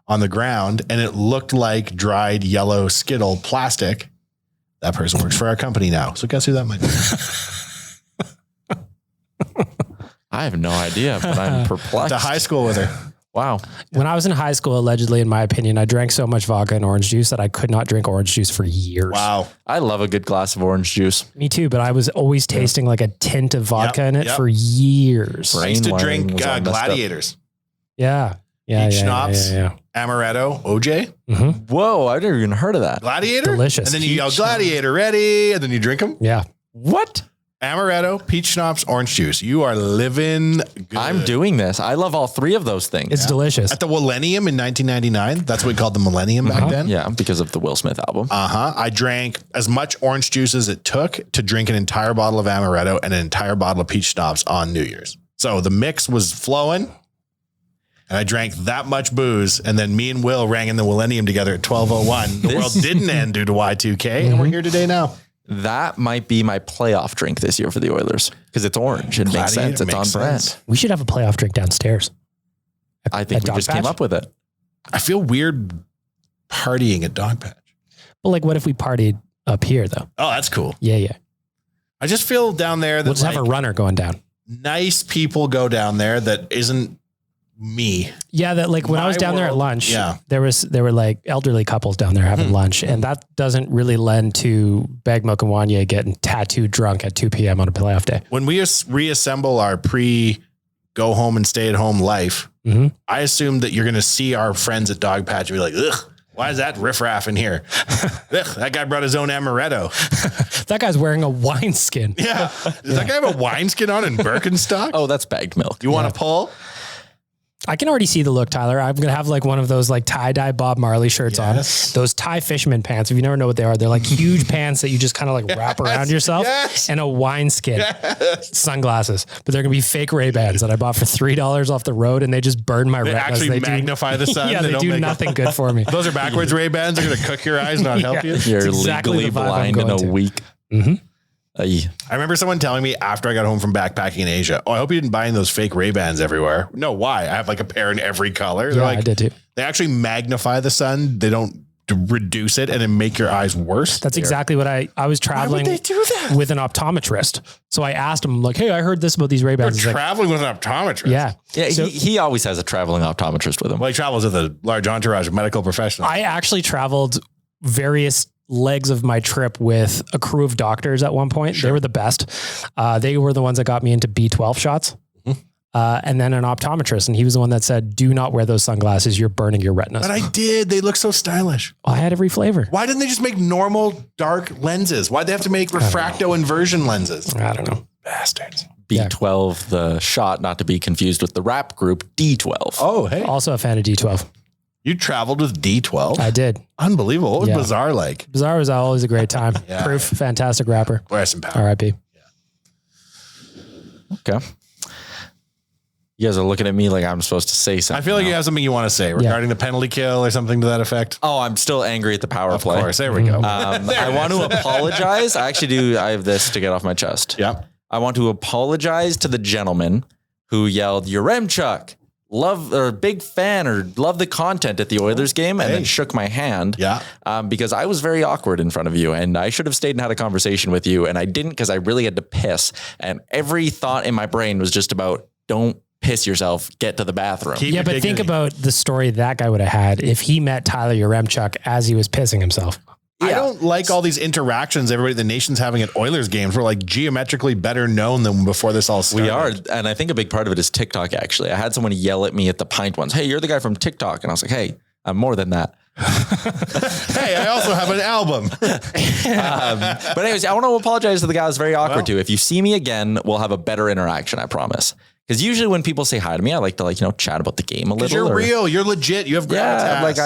on the ground and it looked like dried yellow Skittle plastic. That person works for our company now. So guess who that might be? I have no idea, but I'm perplexed. To high school with her. Wow. When I was in high school, allegedly, in my opinion, I drank so much vodka and orange juice that I could not drink orange juice for years. Wow. I love a good glass of orange juice. Me too, but I was always tasting like a tint of vodka in it yep. for years. Brain I used to wiring drink was all messed up. Gladiators, Yeah. Yeah. Peach yeah, schnapps. Yeah. Amaretto, OJ, Whoa. I've never even heard of that. Gladiator. Delicious. And then you Peach yell Gladiator ready. And then you drink them. Yeah. What? Amaretto, peach schnapps, orange juice. You are living good. I'm doing this. I love all three of those things. It's delicious. At the Millennium in 1999. That's what we called the Millennium back then. Yeah, because of the Will Smith album. I drank as much orange juice as it took to drink an entire bottle of Amaretto and an entire bottle of peach schnapps on New Year's. So the mix was flowing. And I drank that much booze. And then me and Will rang in the Millennium together at 12:01. The world didn't end due to Y2K. And we're here today now. That might be my playoff drink this year for the Oilers because it's orange. It makes sense. It's on brand. We should have a playoff drink downstairs. I think At we Dog just came Patch? up with it. I feel weird partying at Dog Patch. But like, what if we partied up here though? Oh, that's cool. Yeah. I just feel down there that We'll just have a like, runner going down. nice people go down there that isn't me. Yeah, that like when I My was down there at world, lunch, yeah. there were like elderly couples down there having lunch, and that doesn't really lend to Bag Milk and Wanye getting tattooed drunk at 2 p.m. on a playoff day. When we reassemble our go home and stay at home life, I assume that you're going to see our friends at Dog Patch and be like, ugh, why is that riffraff in here? Ugh, that guy brought his own amaretto. That guy's wearing a wineskin. Yeah. Does that guy have a wineskin on in Birkenstock? Oh, that's bagged milk. You want to pull? I can already see the look, Tyler. I'm going to have like one of those like tie-dye Bob Marley shirts Yes. on. Those tie fisherman pants. If you never know what they are, they're like huge pants that you just kind of like wrap around yourself, Yes. and a wineskin, sunglasses. But they're going to be fake Ray-Bans that I bought for $3 off the road, and they just burn my They retinas. actually magnify the sun. Yeah, they don't do make nothing good for me. Those are backwards Ray-Bans. They're going to cook your eyes, not help you. You're It's exactly legally the vibe I'm blind in going a to. week. I remember someone telling me after I got home from backpacking in Asia, oh, I hope you didn't buy those fake Ray-Bans everywhere. No, why? I have like a pair in every color. They're Yeah, like, I did too. They actually magnify the sun. They don't reduce it and then make your eyes worse. That's exactly what I was traveling they do that? with an optometrist. So I asked him like, hey, I heard this about these You're Ray-Bans. He's like, traveling with an optometrist. yeah. Yeah, So he always has a traveling optometrist with him. Well, he travels with a large entourage of medical professionals. I actually traveled various legs of my trip with a crew of doctors at one point. They were the best. They were the ones that got me into B12 shots. And then an optometrist. And he was the one that said, do not wear those sunglasses. You're burning your retinas. But I did. They look so stylish. I had every flavor. Why didn't they just make normal dark lenses? Why'd they have to make refracto inversion lenses? I don't know. Bastards. B12, the shot, not to be confused with the rap group D12. Oh, hey. Also a fan of D12. You traveled with D12? I did. Unbelievable. What was Yeah. Bizarre like? Bizarre was always a great time. Yeah. Proof, fantastic rapper. Rest in power. RIP. Okay. You guys are looking at me like I'm supposed to say something. I feel like now. you have something you want to say regarding the penalty kill or something to that effect. Oh, I'm still angry at the power play. Of course. There we go. I want to apologize. I actually do. I have this to get off my chest. Yeah. I want to apologize to the gentleman who yelled, Yaremchuk, love or big fan or love the content at the Oilers game and then shook my hand. Yeah. Because I was very awkward in front of you and I should have stayed and had a conversation with you. And I didn't because I really had to piss. And every thought in my brain was just about don't piss yourself, get to the bathroom. Yeah, but think about the story that guy would have had if he met Tyler Yaremchuk as he was pissing himself. I don't like all these interactions everybody the nation's having at Oilers games. We're like geometrically better known than before this all started. We are. And I think a big part of it is TikTok, actually. I had someone yell at me at the pint once. Hey, you're the guy from TikTok. And I was like, hey, I'm more than that. Hey, I also have an album. But anyways, I want to apologize to the guy I was very awkward to. If you see me again, we'll have a better interaction, I promise. Because usually when people say hi to me, I like to chat about the game a little. You're real. You're legit. You have gravitas. Like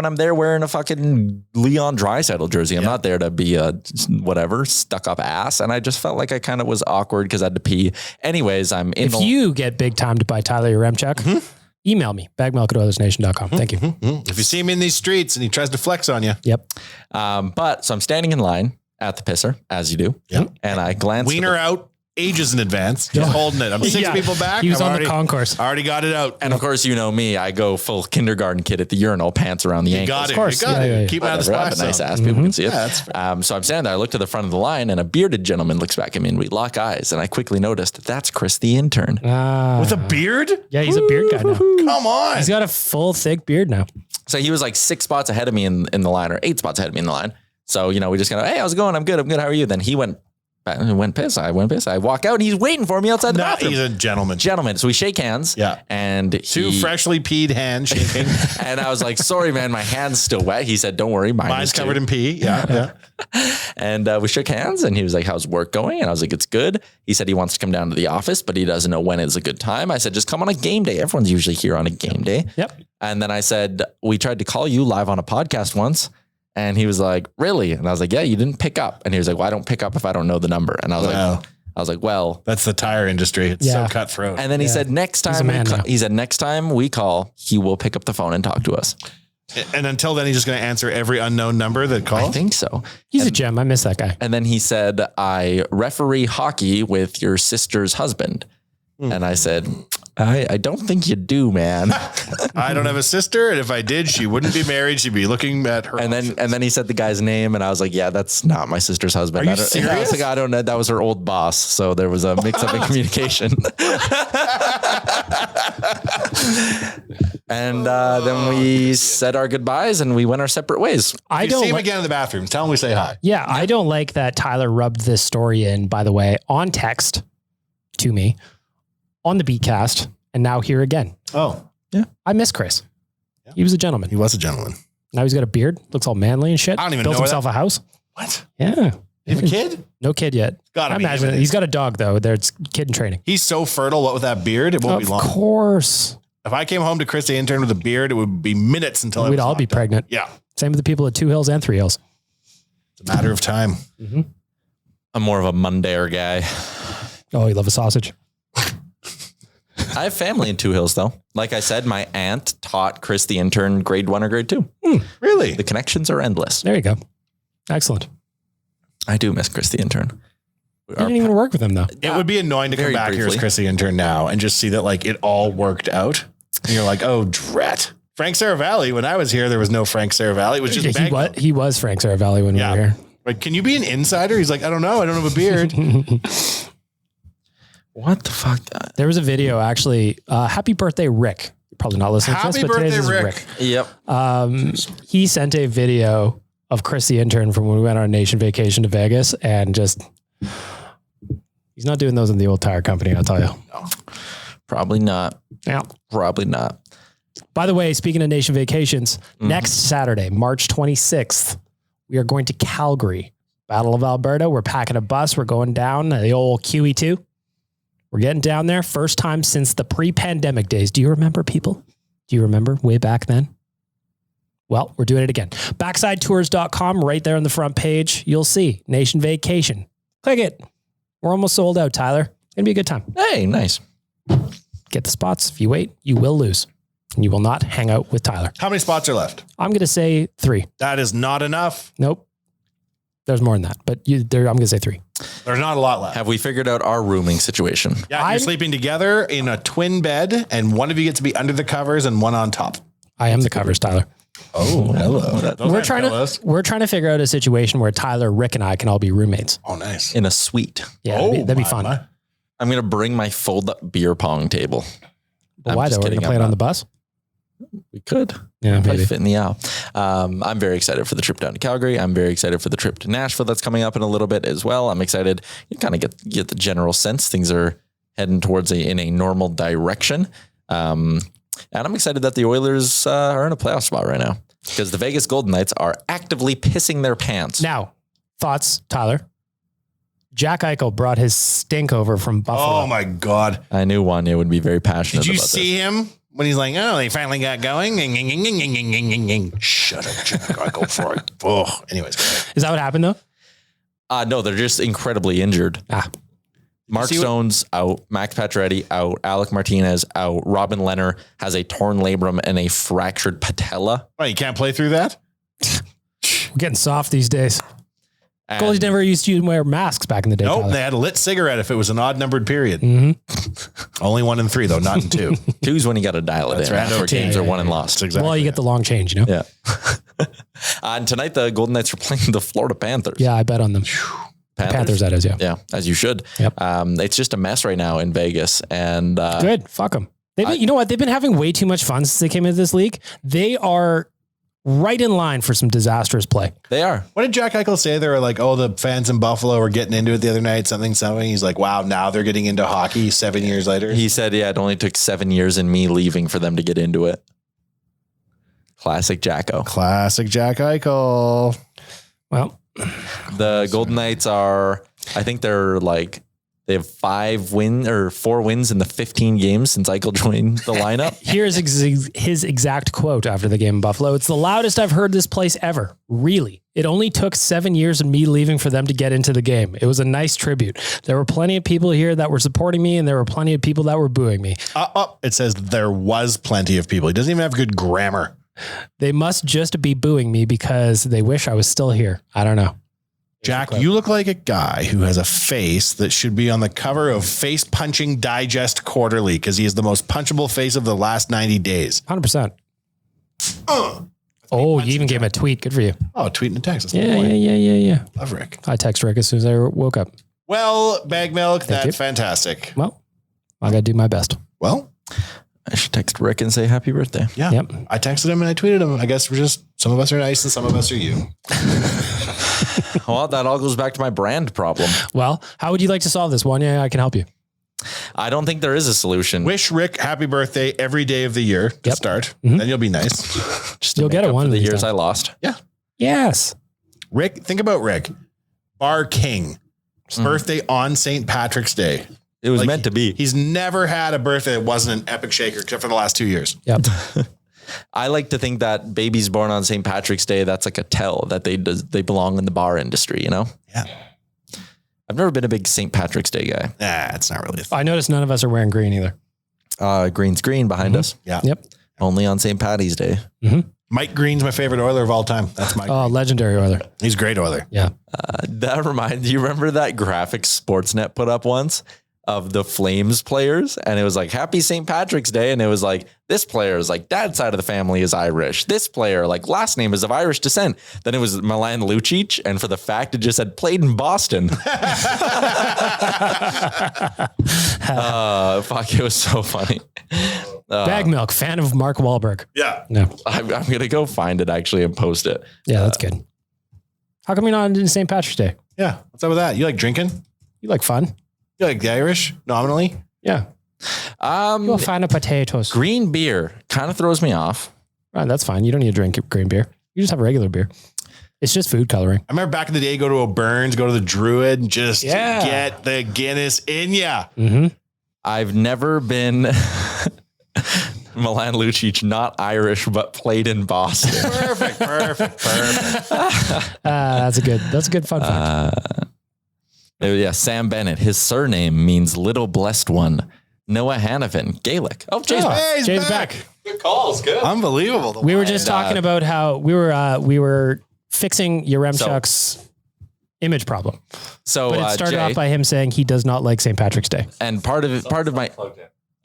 I'm there wearing a fucking Leon Draisaitl jersey. I'm not there to be a whatever stuck up ass. And I just felt like I kind of was awkward because I had to pee. Anyways, I'm in. If you get big time to buy Tyler Yaremchuk, email me, bagmilk@oilersnation.com. Thank you. If you see him in these streets and he tries to flex on you. Yep. But so I'm standing in line at the pisser, as you do. Yep. And I glance. Wiener out ages in advance. Just holding it. I'm 6 people back. He was I've on already, the concourse. Already got it out. And of course, you know me, I go full kindergarten kid at the urinal, pants around the ankles. Got it. Of course. You got Yeah, it. yeah, yeah. Keep it out of the Whatever, I have splash a nice zone. ass. People can see it. Yeah, that's fair. So I'm standing there. I look to the front of the line and a bearded gentleman looks back at me and we lock eyes. And I quickly noticed that's Chris the intern. With a beard? Yeah, he's a beard guy now. Come on. He's got a full thick beard now. So he was like 6 spots ahead of me in the line or 8 spots ahead of me in the line. So, we just kind of, hey, how's it going? I'm good. How are you? Then he went piss. I went piss. I walk out and he's waiting for me outside the bathroom. He's a gentleman. So we shake hands. Yeah. And Two freshly peed hands shaking. And I was like, sorry, man, my hand's still wet. He said, don't worry. Mine's covered in pee. Yeah. And we shook hands and he was like, how's work going? And I was like, it's good. He said he wants to come down to the office, but he doesn't know when is a good time. I said, just come on a game day. Everyone's usually here on a game day. Yep. And then I said, we tried to call you live on a podcast once. And he was like, really? And I was like, yeah, you didn't pick up. And he was like, well, I don't pick up if I don't know the number. And I was like, well, That's the tire industry. It's so cutthroat. and then he said, next time next time we call, he will pick up the phone and talk to us. And until then, he's just going to answer every unknown number that calls. I think so. He's a gem. I miss that guy. And then he said, I referee hockey with your sister's husband. And I said, I don't think you do, man. I don't have a sister, and if I did, she wouldn't be married. She'd be looking at her. And then he said the guy's name, and I was like, yeah, that's not my sister's husband. Are you I was serious? like, I don't know. That was her old boss. So there was a mix up in communication. And then we said our goodbyes and we went our separate ways. I If you see don't. him Li- again in the bathroom, tell him we say hi. yeah, I don't like that Tyler rubbed this story in, by the way, on text to me on the Beatcast, and now here again. Oh, I miss Chris. He was a gentleman. he was a gentleman. Now he's got a beard, looks all manly and shit. I don't even Built know himself a house. What? Yeah. You have a kid? No kid yet. Gotta I be imagine imminent. he's got a dog though. There's kid in training. He's so fertile. What with that beard? It won't be Of long. course. If I came home to Chris the intern with a beard, it would be minutes until I We'd was all be locked up. pregnant. Yeah, Same with the people at 2 Hills and 3 Hills. it's a matter of time. I'm more of a Mondayer guy. Oh, you love a sausage. I have family in 2 Hills though. Like I said, my aunt taught Chris the intern grade 1 or grade 2. Really? The connections are endless. There you go. Excellent. I do miss Chris the intern. You didn't even work with him though. It would be annoying to come Very back here as briefly. Chris the intern now and just see that like it all worked out. And you're like, oh, drat. Frank Saravalli. When I was here, there was no Frank Saravalli. It was just He was Frank Saravalli when we were here. Like, can you be an insider? He's like, I don't know. I don't have a beard. What the fuck? There was a video actually. Happy birthday, Rick. You're probably not listening to Happy this, but today's is birthday, Rick. Rick. Yep. He sent a video of Chris the intern from when we went on a nation vacation to Vegas, and just he's not doing those in the old tire company. I'll tell you. Probably not. Yeah. Probably not. By the way, speaking of nation vacations, next Saturday, March 26th, we are going to Calgary, Battle of Alberta. We're packing a bus. We're going down the old QE2. We're getting down there. First time since the pre-pandemic days. Do you remember, people? Do you remember way back then? Well, we're doing it again. BacksideTours.com, right there on the front page. You'll see Nation Vacation. Click it. We're almost sold out, Tyler. It's going to be a good time. Hey, nice. get the spots. If you wait, you will lose. And you will not hang out with Tyler. How many spots are left? I'm going to say 3. That is not enough. Nope. There's more than that, but I'm going to say 3. There's not a lot left. Have we figured out our rooming situation? Yeah, you're sleeping together in a twin bed, and one of you gets to be under the covers and one on top. I am the covers, Tyler. Oh, hello. We're trying to figure out a situation where Tyler, Rick, and I can all be roommates. Oh, nice. In a suite. Yeah, that'd be fun. I'm going to bring my fold-up beer pong table. But why though? We're going to play it on the bus? We could. Yeah, Probably maybe. fit in the aisle. I'm very excited for the trip down to Calgary. I'm very excited for the trip to Nashville that's coming up in a little bit as well. I'm excited. You kind of get the general sense things are heading towards in a normal direction. And I'm excited that the Oilers are in a playoff spot right now because the Vegas Golden Knights are actively pissing their pants. Now, thoughts, Tyler? Jack Eichel brought his stink over from Buffalo. Oh my God. I knew Wanya would be very passionate Did you about see him when he's like, oh, they finally got going? Shut up, Jack Eichel for it. Oh, anyways. Is that what happened though? No, they're just incredibly injured. Mark Stone's out, Max Pacioretty out, Alec Martinez out, Robin Lehner has a torn labrum and a fractured patella. Oh, you can't play through that? We're getting soft these days. And Goalies never used to wear masks back in the day. Nope, Tyler. they had a lit cigarette if it was an odd numbered period. Only 1 in 3 though, not in 2. two's when you got to dial it in. right. After games are won and lost. That's exactly. Well, you get the long change, you know? Yeah. And tonight the Golden Knights are playing the Florida Panthers. Yeah, I bet on them. Panthers, that is, yeah. Yeah, as you should. Yep. It's just a mess right now in Vegas. And Good. Fuck them. You know what? They've been having way too much fun since they came into this league. They are right in line for some disastrous play. they are. What did Jack Eichel say? They were like, oh, the fans in Buffalo were getting into it the other night, something. He's like, wow, now they're getting into hockey 7 years later. He said, yeah, it only took 7 years and me leaving for them to get into it. Classic Jacko. Classic Jack Eichel. Well, The Golden Knights are, I think they have 4 wins in the 15 games since Eichel joined the lineup. here's his exact quote after the game in Buffalo. It's the loudest I've heard this place ever. Really. It only took 7 years of me leaving for them to get into the game. It was a nice tribute. There were plenty of people here that were supporting me, and there were plenty of people that were booing me. It says there was plenty of people. He doesn't even have good grammar. They must just be booing me because they wish I was still here. I don't know. Jack, you look like a guy who has a face that should be on the cover of Face Punching Digest Quarterly because he is the most punchable face of the last 90 days. 100%. You even gave him a tweet. Good for you. Oh, tweet and text. That's Yeah. Love Rick. I text Rick as soon as I woke up. Well, Bag Milk, Thank that's you. fantastic. Well, I got to do my best. Well, I should text Rick and say happy birthday. yeah. Yep. I texted him and I tweeted him. I guess we're just, some of us are nice and some of us are you. Well, that all goes back to my brand problem. Well, how would you like to solve this one? Yeah, I can help you. I don't think there is a solution. Wish Rick happy birthday every day of the year to Yep. start. Then you'll be nice. Just You'll get it one for of the these years times. I lost. Yeah. Yes. Rick, think about Rick. Bar King. Birthday on St. Patrick's Day. It was Like, meant to be. He's never had a birthday that wasn't an epic shaker except for the last 2 years. Yep. I like to think that babies born on St. Patrick's Day, that's like a tell that they belong in the bar industry, you know? Yeah. I've never been a big St. Patrick's Day guy. Nah, it's not really a thing. I noticed none of us are wearing green either. Green's green behind us. Yeah. Yep. Only on St. Patty's Day. Mike Green's my favorite Oiler of all time. That's Mike. Oh, legendary Oiler. He's a great Oiler. Yeah. That reminds you remember that graphic Sportsnet put up once of the Flames players? And it was like, happy St. Patrick's Day. And it was like, this player is like, dad's side of the family is Irish. This player, like, last name is of Irish descent. Then it was Milan Lucic. And for the fact, it just said played in Boston. Fuck, it was so funny. Bag Milk, fan of Mark Wahlberg. Yeah. No. I'm going to go find it actually and post it. Yeah, that's good. How come you're not on St. Patrick's Day? Yeah. What's up with that? You like drinking? You like fun? You like the Irish nominally? Yeah. You're a fan of potatoes. Green beer kind of throws me off. Right, that's fine. You don't need to drink green beer. You just have regular beer. It's just food coloring. I remember back in the day, go to a Burns, go to the Druid, and just Yeah. get the Guinness in ya. I've never been Milan Lucic, not Irish, but played in Boston. Perfect. That's a good fun fact. Yeah, Sam Bennett. His surname means little blessed one. Noah Hannafin, Gaelic. Oh, Jay's back. Hey, Jay's back. Good calls. Good. Unbelievable. We were just talking about how we were fixing Yaremchuk's image problem, So but it started Jay, off by him saying he does not like St. Patrick's Day. and part of my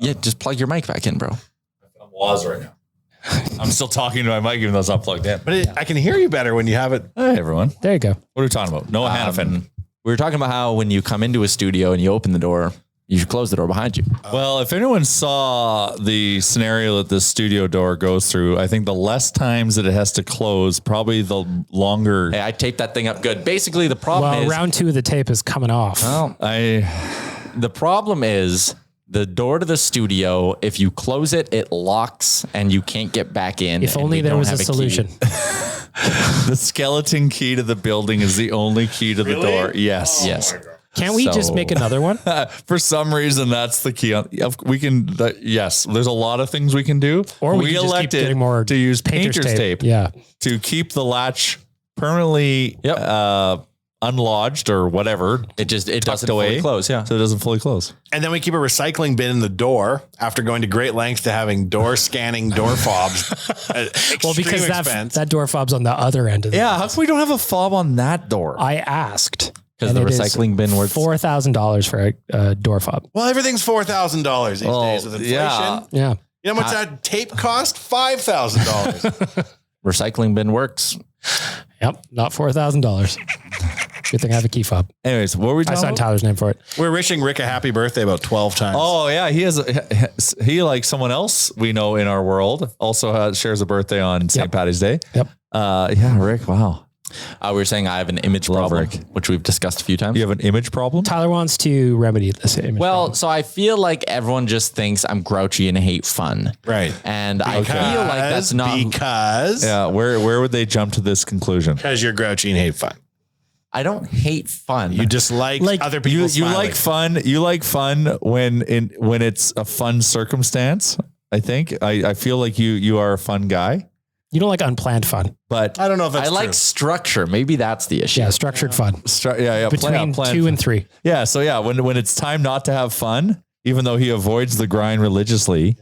just plug your mic back in, bro. I'm Waz right now. I'm still talking to my mic even though it's not plugged in. But I can hear you better when you have it. Hey, everyone. There you go. What are we talking about? Noah Hannafin. We were talking about how when you come into a studio and you open the door, you should close the door behind you. Well, if anyone saw the scenario that the studio door goes through, I think the less times that it has to close, probably the longer. Hey, I taped that thing up good. Basically, the problem Well, is round 2 of the tape is coming off. the problem is the door to the studio. If you close it, it locks and you can't get back in. If and only we there don't was a have key. solution. The skeleton key to the building is the only key to the door. Yes. Yes. Can't we just So- make another one? For some reason, that's the key. We can, yes, there's a lot of things we can do. Or we can just keep elected getting more to use painter's tape Yeah. to keep the latch permanently unlodged or whatever. It doesn't tucked fully away. close. Yeah. So it doesn't fully close. And then we keep a recycling bin in the door after going to great lengths to having door scanning door fobs. Well, because expense. that door fob's on the other end of the Yeah. How come we don't have a fob on that door? I asked. 'Cause and the it is recycling bin worth $4,000 for a door fob. Well, everything's $4,000 these days with inflation. yeah. Yeah. You know how much that tape cost? $5,000. recycling bin works. Yep. Not $4,000. Good thing I have a key fob. Anyways, what were we I talking signed about? Tyler's name for it. We're wishing Rick a happy birthday about 12 times. Oh yeah, he like someone else we know in our world also shares a birthday on St. Patty's Day. Yep. Yeah, Rick. Wow. We were saying I have an image Love problem, Rick. which we've discussed a few times. You have an image problem? Tyler wants to remedy this image. Well, so I feel like everyone just thinks I'm grouchy and hate fun. Right. And I feel like that's not because Yeah. Where would they jump to this conclusion? you're grouchy and hate fun. I don't hate fun. You dislike Like, other people. You smiling. like fun. You like fun when it's a fun circumstance. I think I feel like you are a fun guy, you don't like unplanned fun. but I don't know if that's I like true. structure. Maybe that's the issue. Yeah. Structured fun. Between plan 2 and 3. Yeah. So yeah, when it's time not to have fun, even though he avoids the grind religiously.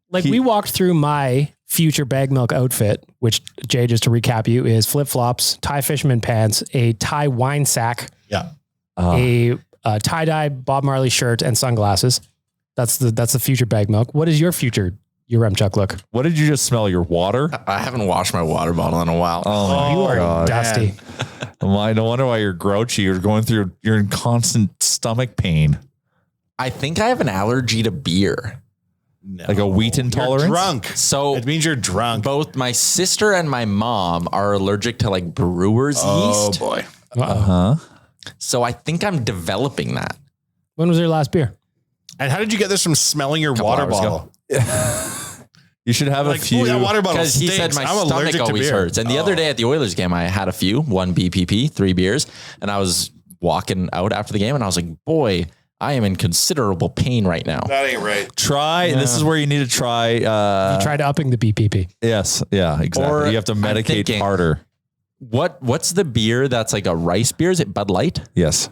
Like we walked through my future bag milk outfit, which Jay, just to recap you, is flip flops, tie fisherman pants, a tie wine sack, Yeah. a tie dye Bob Marley shirt, and sunglasses. That's the future bag milk. What is your future Yaremchuk look? What did you just smell? Your water? I haven't washed my water bottle in a while. Oh, You are God. dusty. No wonder why you're grouchy. You're in constant stomach pain, I think I have an allergy to beer. like a wheat intolerance. You're drunk. So It means you're drunk. both my sister and my mom are allergic to like brewer's yeast. boy. So I think I'm developing that. When was your last beer? And how did you get this from smelling your water hours bottle? You should have Like, a few. ooh, that water bottle Because he said stinks. my I'm stomach allergic to always beer. hurts. And the other day at the Oilers game, I had a few, 1 BPP, 3 beers, and I was walking out after the game and I was like, boy, I am in considerable pain right now. That ain't right. Try. This is where you need to try. You tried upping the BPP. Yes. Yeah. Exactly. Or you have to I'm medicate thinking- harder. What's the beer that's like a rice beer? Is it Bud Light? Yes.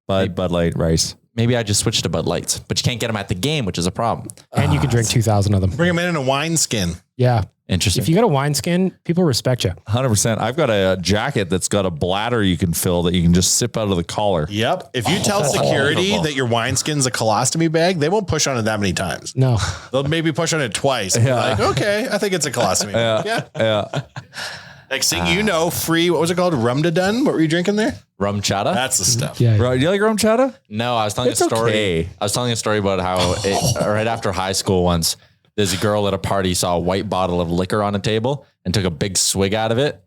Bud Light, rice. Maybe I just switched to Bud Lights, but you can't get them at the game, which is a problem. And you can drink 2,000 of them. Bring them in a wine skin. Yeah. Interesting. If you got a wineskin, people respect you. 100%. I've got a jacket that's got a bladder you can fill that you can just sip out of the collar. Yep. If you tell security that your wineskin's a colostomy bag, they won't push on it that many times. No. They'll maybe push on it twice. And be like, okay, I think it's a colostomy bag. Yeah. Next thing you know, free, what was it called? Rum to done? What were you drinking there? Rum chata? That's the stuff. Yeah. Right. You like rum chata? No, I was telling It's a story. okay. I was telling a story about how right after high school once, there's a girl at a party saw a white bottle of liquor on a table and took a big swig out of it.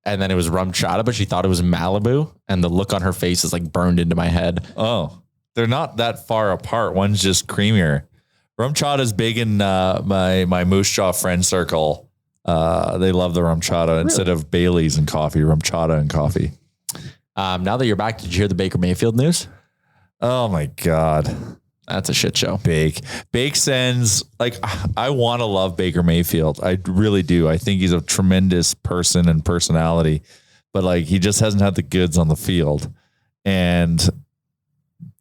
And then it was rum chata, but she thought it was Malibu. And the look on her face is like burned into my head. Oh, they're not that far apart. One's just creamier. Rum chata is big in my Moose Jaw friend circle. They love the rum chata instead of Bailey's and coffee, rum chata and coffee. Now that you're back, did you hear the Baker Mayfield news? Oh my God. That's a shit show. Bake sends, like, I want to love Baker Mayfield. I really do. I think he's a tremendous person and personality, but like, he just hasn't had the goods on the field. And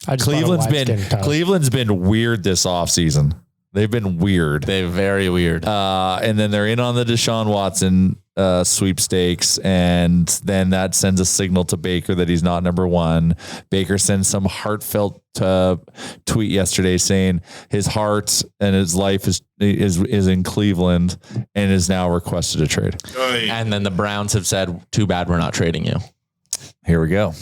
I just bought a wineskin, Tyler. Cleveland's been weird this offseason. They've been weird. They're very weird. And then they're in on the Deshaun Watson sweepstakes, and then that sends a signal to Baker that he's not number one. Baker sends some heartfelt tweet yesterday saying his heart and his life is in Cleveland and is now requested a trade. And then the Browns have said, too bad we're not trading you. Here we go.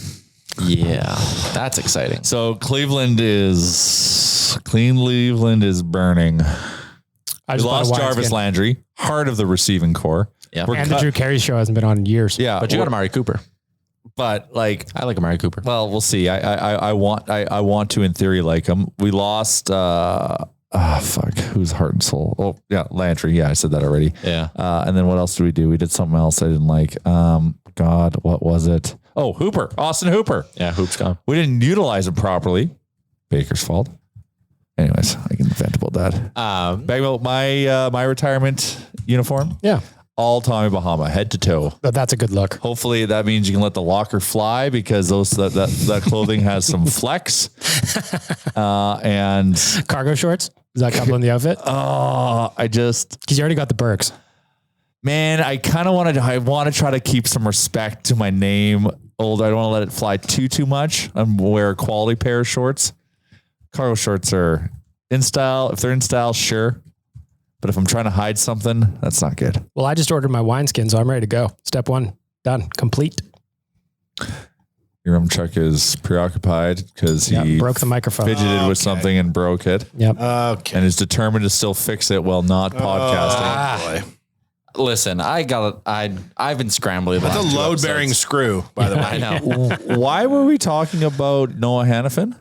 Yeah, that's exciting. So Cleveland is burning. I We just bought a lost Jarvis wineskin. Landry, heart of the receiving core. Yeah. We're And the Drew Carey show hasn't been on in years. yeah, But you got Amari Cooper. but like, I like Amari Cooper. well, we'll see. I want to in theory like him. We lost. Fuck, who's heart and soul? Oh yeah, Landry. Yeah, I said that already. Yeah. And then what else did we do? We did something else I didn't like. God, what was it? Oh, Hooper, Austin Hooper. Yeah, Hoop's gone. We didn't utilize him properly. Baker's fault. Anyways, I can vent about that. Bagwell, my retirement uniform, Yeah. all Tommy Bahama, head to toe. But that's a good look. Hopefully that means you can let the locker fly because that clothing has some flex. And Cargo shorts? Is that coupling the outfit? because you already got the Berks. man, I kind of want to try to keep some respect to my name. I don't want to let it fly too much. I'm wear a quality pair of shorts. Cargo shorts are in style. If they're in style, sure. But if I'm trying to hide something, that's not good. Well, I just ordered my wineskin, so I'm ready to go. Step one, done, complete. Chuck is preoccupied because he broke the microphone. fidgeted with something and broke it. Yep. Okay. And is determined to still fix it while not podcasting. Boy. Listen, I've been scrambling. That's a load-bearing screw, by the way. I know. Why were we talking about Noah Hannafin?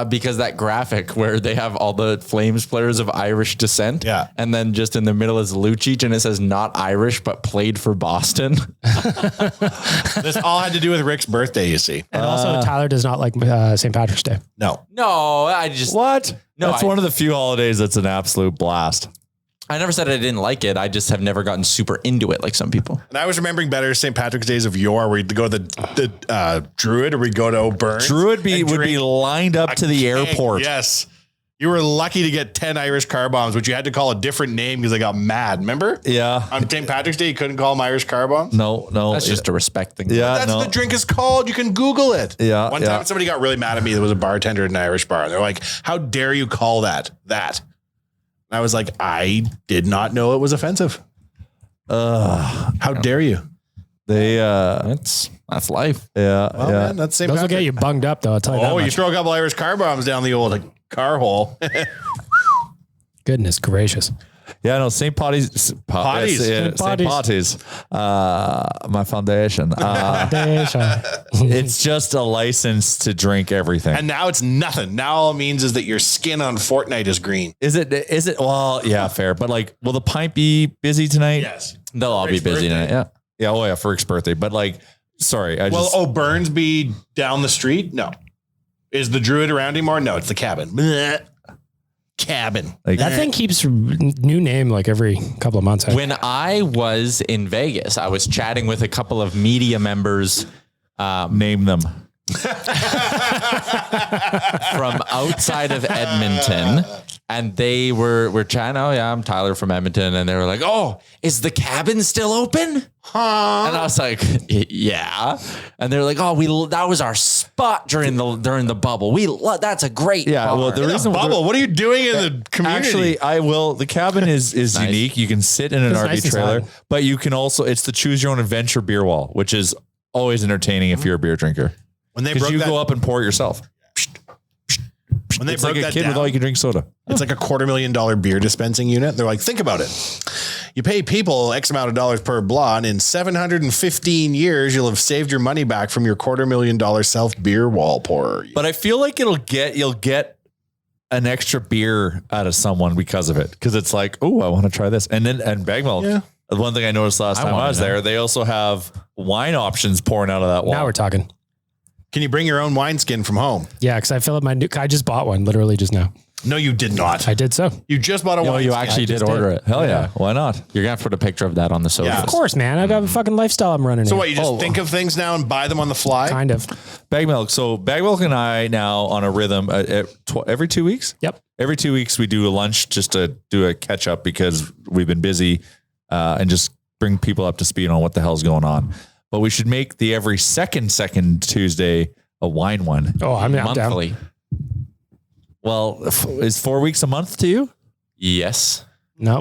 Because that graphic where they have all the Flames players of Irish descent. Yeah. And then just in the middle is Lucic and it says not Irish, but played for Boston. This all had to do with Rick's birthday, you see. And also, Tyler does not like St. Patrick's Day. No. No, I just, What? No, That's one of the few holidays that's an absolute blast. I never said I didn't like it. I just have never gotten super into it like some people. And I was remembering better St. Patrick's Days of yore where we'd go to the Druid or we'd go to O'Byrne's. Druid would be drink lined up to the keg. airport. Yes. You were lucky to get 10 Irish car bombs, which you had to call a different name because they got mad. Remember? Yeah. On St. Patrick's Day, you couldn't call them Irish car bombs. No. That's just a respect thing. Yeah. That's what the drink is called. You can Google it. Yeah, One yeah. time somebody got really mad at me. There was a bartender at an Irish bar. They're like, how dare you call that? And I was like, I did not know it was offensive. How dare you? They, That's life. yeah. Well, yeah. man, that's St. Those will Patrick. get you bunged up, though. I'll tell you that Oh, you much. throw a couple Irish car bombs down the old car hole. Goodness gracious. Yeah, no, St. Potty's. Potties. St. Potty's. My foundation. It's just a license to drink everything. And now it's nothing. Now all it means is that your skin on Fortnite is green. Is it? Well, yeah, fair. But like, will the pint be busy tonight? Yes. They'll all be Rick's busy birthday. tonight. Yeah. Yeah. Oh yeah, for Rick's birthday. But like, sorry. Will O'Byrne's be down the street? No. Is the Druid around anymore? No, it's the cabin. Blech. Cabin. like, That thing keeps new name like every couple of months. When I was in Vegas, I was chatting with a couple of media members name them. from outside of Edmonton, and they were chatting. Oh yeah, I'm Tyler from Edmonton, and they were like, "Oh, is the cabin still open?" And I was like, "Yeah," and they're like, "Oh, that was our spot during the bubble. That's a great Yeah. bar." Well, the reason Bubble, what are you doing in the community? Actually, I will. The cabin is Nice. unique. You can sit in an It's RV nice trailer, inside. but you can also, it's the choose your own adventure beer wall, which is always entertaining if you're a beer drinker. when they Because broke you that, go up and pour it yourself. when they It's broke like a that kid down, with all you can drink soda. it's like a $250,000 beer dispensing unit. They're like, think about it. You pay people X amount of dollars per blah, and in 715 years, you'll have saved your money back from your $250,000 self beer wall pourer. But I feel like you'll get an extra beer out of someone because of it. Because it's like, oh, I want to try this. And Bagwell, Yeah. the one thing I noticed last time I was there, they also have wine options pouring out of that wall. Now we're talking. Can you bring your own wineskin from home? Yeah, because I fill up I just bought one literally just now. No, you did not. I did so. You just bought a No, wine. you ski. actually did just order did. it. Hell yeah. Why not? You're gonna have to put a picture of that on the social. Yeah. Of course, man. I got a fucking lifestyle I'm running. So in. what? You just think of things now and buy them on the fly? Kind of. Bag Milk. So Bag Milk and I now on a rhythm every 2 weeks. Yep. Every 2 weeks we do a lunch just to do a catch up because we've been busy and just bring people up to speed on what the hell's going on. But we should make the every second Tuesday a wine one. Oh, I'm down. monthly. Well, is 4 weeks a month to you? Yes. No,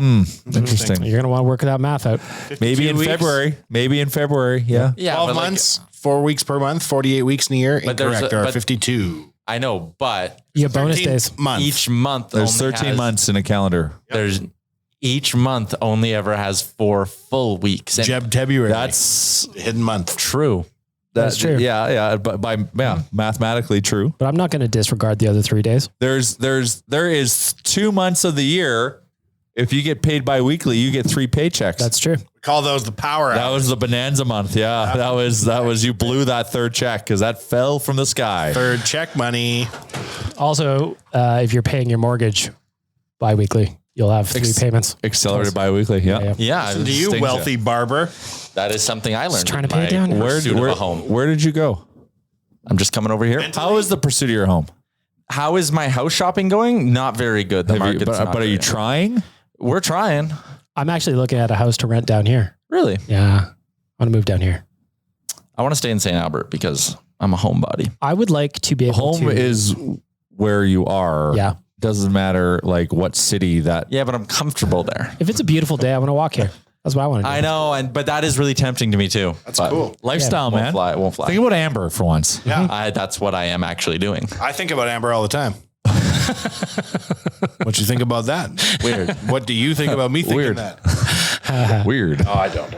Interesting. you're gonna want to work that math out. Maybe in weeks. February. Maybe in February. Yeah. Yeah. 12 but like, months, 4 weeks per month, 48 weeks in a year. But there's Incorrect. a- There are but- 52. I know, but You have bonus 13 days. month. each month There's only 13 has- months in a calendar. There's each month only ever has 4 full weeks. And February. That's hidden month. true. That's true. Yeah. But mathematically true. But I'm not going to disregard the other 3 days. There is 2 months of the year. If you get paid bi-weekly, you get 3 paychecks. That's true. We call those the power That hours. was the bonanza month. Yeah. That was you blew that third check because that fell from the sky. Third check money. Also, if you're paying your mortgage bi-weekly, you'll have 3 payments. Accelerated bi-weekly. Yeah. Yeah. Do you, Stings wealthy barber? That is something I learned. trying in to pay my it down. pursuit of a home. Where did you go? I'm just coming over here. How is the pursuit of your home? How is my house shopping going? Not very good. The Have you- market's not but are you very- trying? We're trying. I'm actually looking at a house to rent down here. Really? Yeah, I want to move down here. I want to stay in St. Albert because I'm a homebody. I would like to be able Home to. is where you are. Yeah. Doesn't matter like what city that. Yeah, but I'm comfortable there. If it's a beautiful day, I want to walk here. That's what I want to do. I know, but that is really tempting to me too. That's cool. Lifestyle, Won't man. fly. It won't fly. Think about Amber for once. Yeah. That's what I am actually doing. I think about Amber all the time. What you think about that? Weird. What do you think about me thinking Weird. that? Weird. Oh, I don't.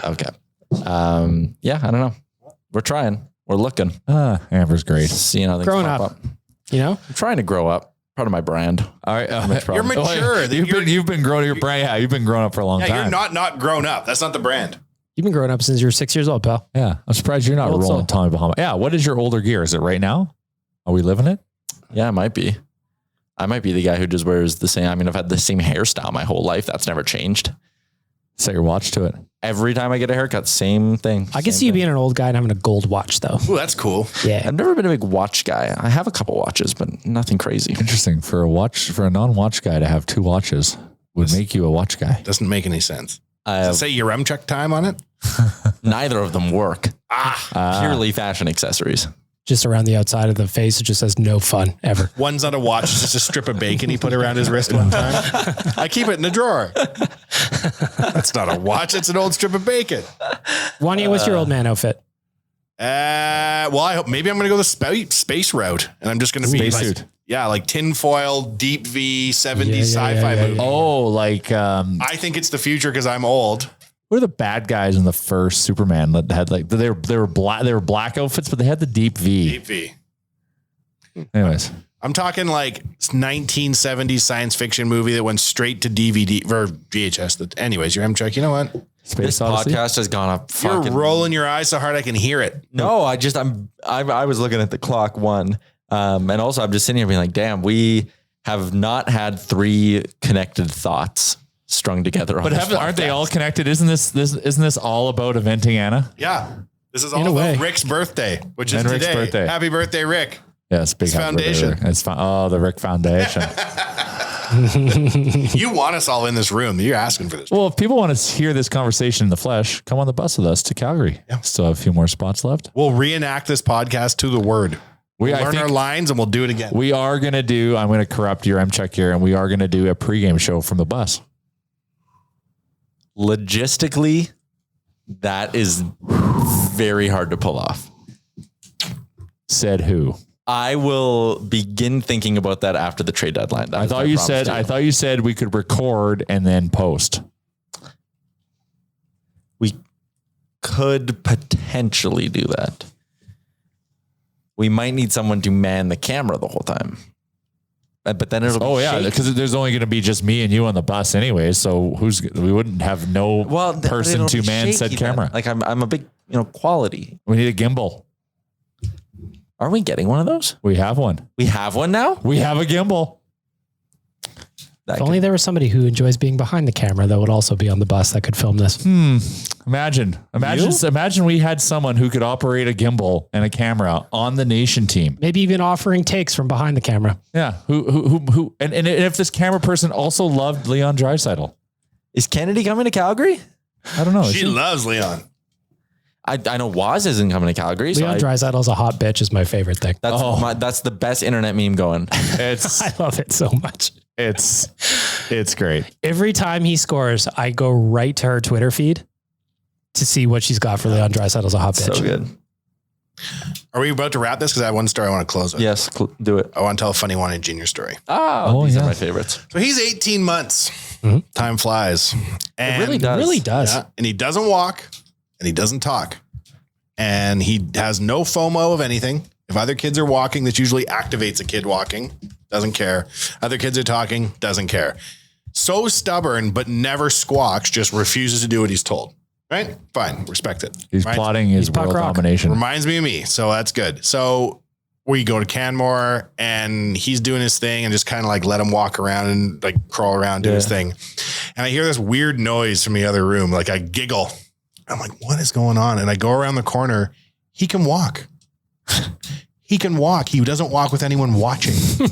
Okay. Yeah, I don't know. We're trying. We're looking. Amber's great. Seeing how things Growing pop up. You know, I'm trying to grow up. Part of my brand. All right. You're mature. You've been growing your brand. Yeah, you've been growing up for a long Yeah, time. you're not grown up. That's not the brand. you've been growing up since you were 6 years old, pal. Yeah, I'm surprised you're not Old soul. rolling Tommy Bahama. Yeah, what is your older gear? Is it right now? Are we living it? Yeah, it might be. I might be the guy who just wears the same. I mean, I've had the same hairstyle my whole life. That's never changed. Set your watch to it. Every time I get a haircut, same thing. I can see you being an old guy and having a gold watch, though. Ooh, that's cool. Yeah. I've never been a big watch guy. I have a couple watches, but nothing crazy. Interesting for a non-watch guy to have 2 watches would make you a watch guy. Doesn't make any sense. I Does have, it say your check time on it? neither of them work. Purely fashion accessories. Just around the outside of the face, it just says no fun ever. One's not a watch. It's just a strip of bacon he put around his wrist one time. I keep it in the drawer. That's not a watch. It's an old strip of bacon. Wanya, what's your old man outfit? Well, I hope maybe I'm going to go the space route, and I'm just going to be Spacesuit. like tinfoil, deep V, 70s Yeah, sci-fi yeah. movie. Oh, like I think it's the future because I'm old. what are the bad guys in the first Superman that had like they were black outfits, but they had the deep V. Deep V. Anyways, I'm talking like 1970s science fiction movie that went straight to DVD or VHS. Anyways, your check. You know what? Space This Odyssey. podcast has gone up. You're Fucking rolling your eyes so hard I can hear it. No, I was looking at the clock and also I'm just sitting here being like, damn, we have not had 3 connected thoughts strung together. But aren't they all connected? Isn't this all about eventing Anna? Yeah. This is In all a way. about Rick's birthday, which is And Rick's today. birthday. Happy birthday, Rick. Yeah, it's big. It's happy birthday, foundation. Rick. It's the Rick Foundation. You want us all in this room. You're asking for this. Well, if people want to hear this conversation in the flesh, come on the bus with us to Calgary. Still have a few more spots left. We'll reenact this podcast to the word. We'll I learn think- our lines and we'll do it again. We are going to do, I'm going to corrupt your check here, and we are going to do a pregame show from the bus. Logistically, that is very hard to pull off. Said who? I will begin thinking about that after the trade deadline. That I is thought my you promise said, to I thought you said we could record and then post. we could potentially do that. We might need someone to man the camera the whole time. But then it'll Oh be yeah, shaky. because there's only going to be just me and you on the bus anyway. So we wouldn't have no person it'll to be man said shaky then. camera. Like I'm a big, quality. We need a gimbal. Are we getting one of those? We have one. We have one now? We have a gimbal. If only there was somebody who enjoys being behind the camera that would also be on the bus that could film this. Imagine we had someone who could operate a gimbal and a camera on the Nation team. Maybe even offering takes from behind the camera. Yeah. Who and if this camera person also loved Leon Draisaitl. Is Kennedy coming to Calgary? I don't know. She loves Leon. I know Waz isn't coming to Calgary. Leon Draisaitl's a hot bitch is my favorite thing. That's the best internet meme going. I love it so much. It's great. Every time he scores, I go right to her Twitter feed to see what she's got for Leon Draisaitl's a hot bitch. So good. Are we about to wrap this? Because I have one story I want to close with. Yes, do it. I want to tell a funny one in junior story. These are my favorites. So he's 18 months. Time flies. And really does. Really does. Yeah, and he doesn't walk and he doesn't talk. And he has no FOMO of anything. If other kids are walking, this usually activates a kid walking. Doesn't care. Other kids are talking. Doesn't care. So stubborn, but never squawks, just refuses to do what he's told. Right? Fine. Respect it. He's plotting his world domination. Reminds me of me. So that's good. So we go to Canmore and he's doing his thing and just kind of like let him walk around and like crawl around, do his thing. And I hear this weird noise from the other room. Like I giggle. I'm like, what is going on? And I go around the corner. He can walk. He can walk. He doesn't walk with anyone watching. He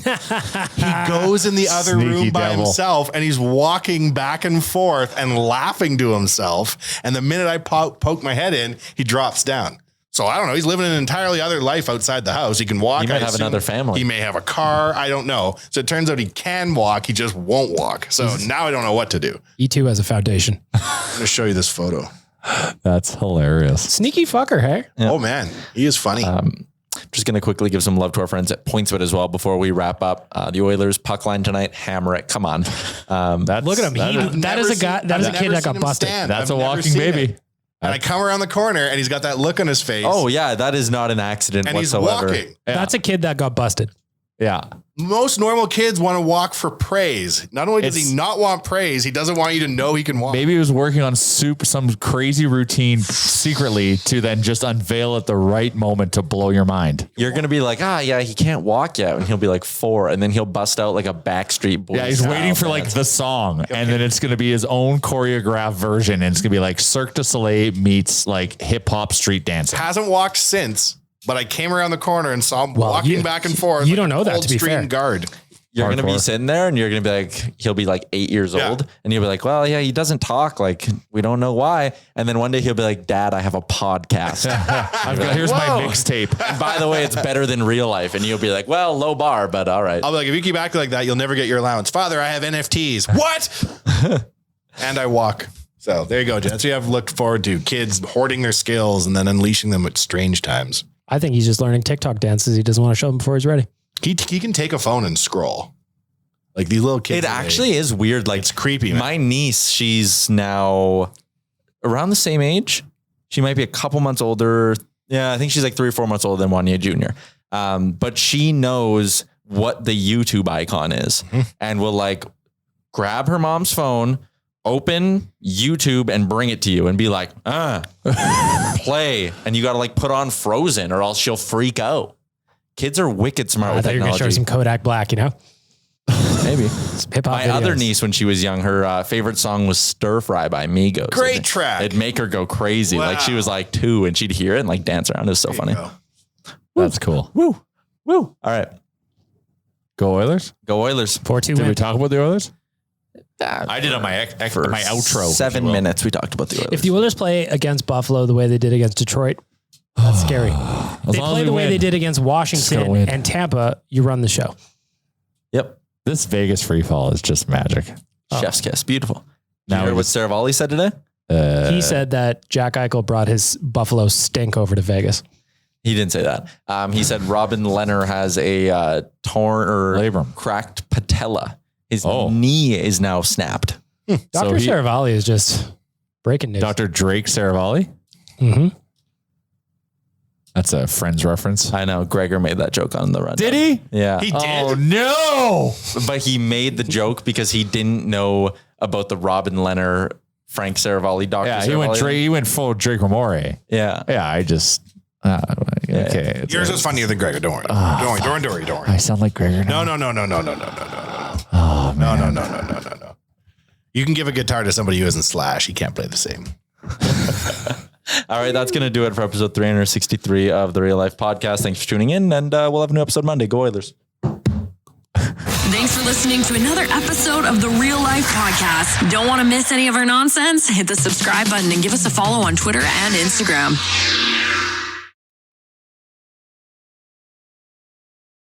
goes in the other room by himself and he's walking back and forth and laughing to himself. And the minute I poke my head in, he drops down. So I don't know. He's living an entirely other life outside the house. He can walk. He might have another family. He may have a car. I don't know. So it turns out he can walk. He just won't walk. So now I don't know what to do. E2 has a foundation. I'm going to show you this photo. That's hilarious. Sneaky fucker, hey? Yeah. Oh, man. He is funny. Just going to quickly give some love to our friends at PointsBet as well before we wrap up. The Oilers puck line tonight. Hammer it. Come on. Look at him. That is a kid that got busted. That's a walking baby. And I come around the corner and he's got that look on his face. Oh, yeah. That is not an accident and whatsoever. He's walking. That's a kid that got busted. Yeah. Most normal kids want to walk for praise. Not only does he not want praise, he doesn't want you to know he can walk. Maybe he was working on some crazy routine secretly to then just unveil at the right moment to blow your mind. You're going to be like, yeah, he can't walk yet. And he'll be like 4. And then he'll bust out like a Backstreet Boys. Yeah, he's waiting for like the song. Okay. And then it's going to be his own choreographed version. And it's going to be like Cirque du Soleil meets like hip hop street dancing. Hasn't walked since. But I came around the corner and saw him walking back and forth. You don't know that, to be fair. Guard. You're going to be sitting there and you're going to be like, he'll be like 8 years old. And you'll be like, well, yeah, he doesn't talk. Like, we don't know why. And then one day he'll be like, Dad, I have a podcast. Here's my mixtape. And by the way, it's better than real life. And you'll be like, well, low bar, but all right. I'll be like, if you keep acting like that, you'll never get your allowance. Father, I have NFTs. What? And I walk. So there you go. That's what I've looked forward to. Kids hoarding their skills and then unleashing them at strange times. I think he's just learning TikTok dances. He doesn't want to show them before he's ready. He can take a phone and scroll. Like these little kids. It actually is weird. Like it's creepy. Man. My niece, she's now around the same age. She might be a couple months older. Yeah, I think she's like 3 or 4 months older than Wanya Jr. But she knows what the YouTube icon is and will like grab her mom's phone, open YouTube and bring it to you and be like, play. And you got to like put on Frozen or else she'll freak out. Kids are wicked smart with technology. You're going to show some Kodak Black, you know? Maybe. My other niece, when she was young, her favorite song was Stir Fry by Migos. Great track. It'd make her go crazy. Wow. Like she was like 2 and she'd hear it and like dance around. It was so funny. That's cool. Woo. All right. Go Oilers. Go Oilers. 4-2 Did win. we talk about the Oilers? I did on my outro. 7 minutes we talked about the Oilers. If the Oilers play against Buffalo the way they did against Detroit, that's scary. They play the way they did against Washington and Tampa, you run the show. Yep. This Vegas free fall is just magic. Chef's kiss. Beautiful. Now you hear what Saravalli said today? He said that Jack Eichel brought his Buffalo stink over to Vegas. He didn't say that. He said Robin Lehner has a torn or labrum, cracked patella. His knee is now snapped. Dr. Saravalli is just breaking news. Dr. Drake Saravalli? Mm-hmm. That's a Friends reference. I know. Gregor made that joke on the run. Did he? Yeah. He did? Oh, no. But he made the joke because he didn't know about the Robin Lehner, Frank Saravalli, Dr. Saravalli. He went full Drake Ramore. Yeah. Yeah, I just... okay. Yours was funnier than Gregor. Don't worry. Don't worry. I sound like Gregor now. No. Oh, No. You can give a guitar to somebody who isn't Slash. He can't play the same. All right, that's going to do it for episode 363 of the Real Life Podcast. Thanks for tuning in, and we'll have a new episode Monday. Go Oilers. Thanks for listening to another episode of the Real Life Podcast. Don't want to miss any of our nonsense? Hit the subscribe button and give us a follow on Twitter and Instagram.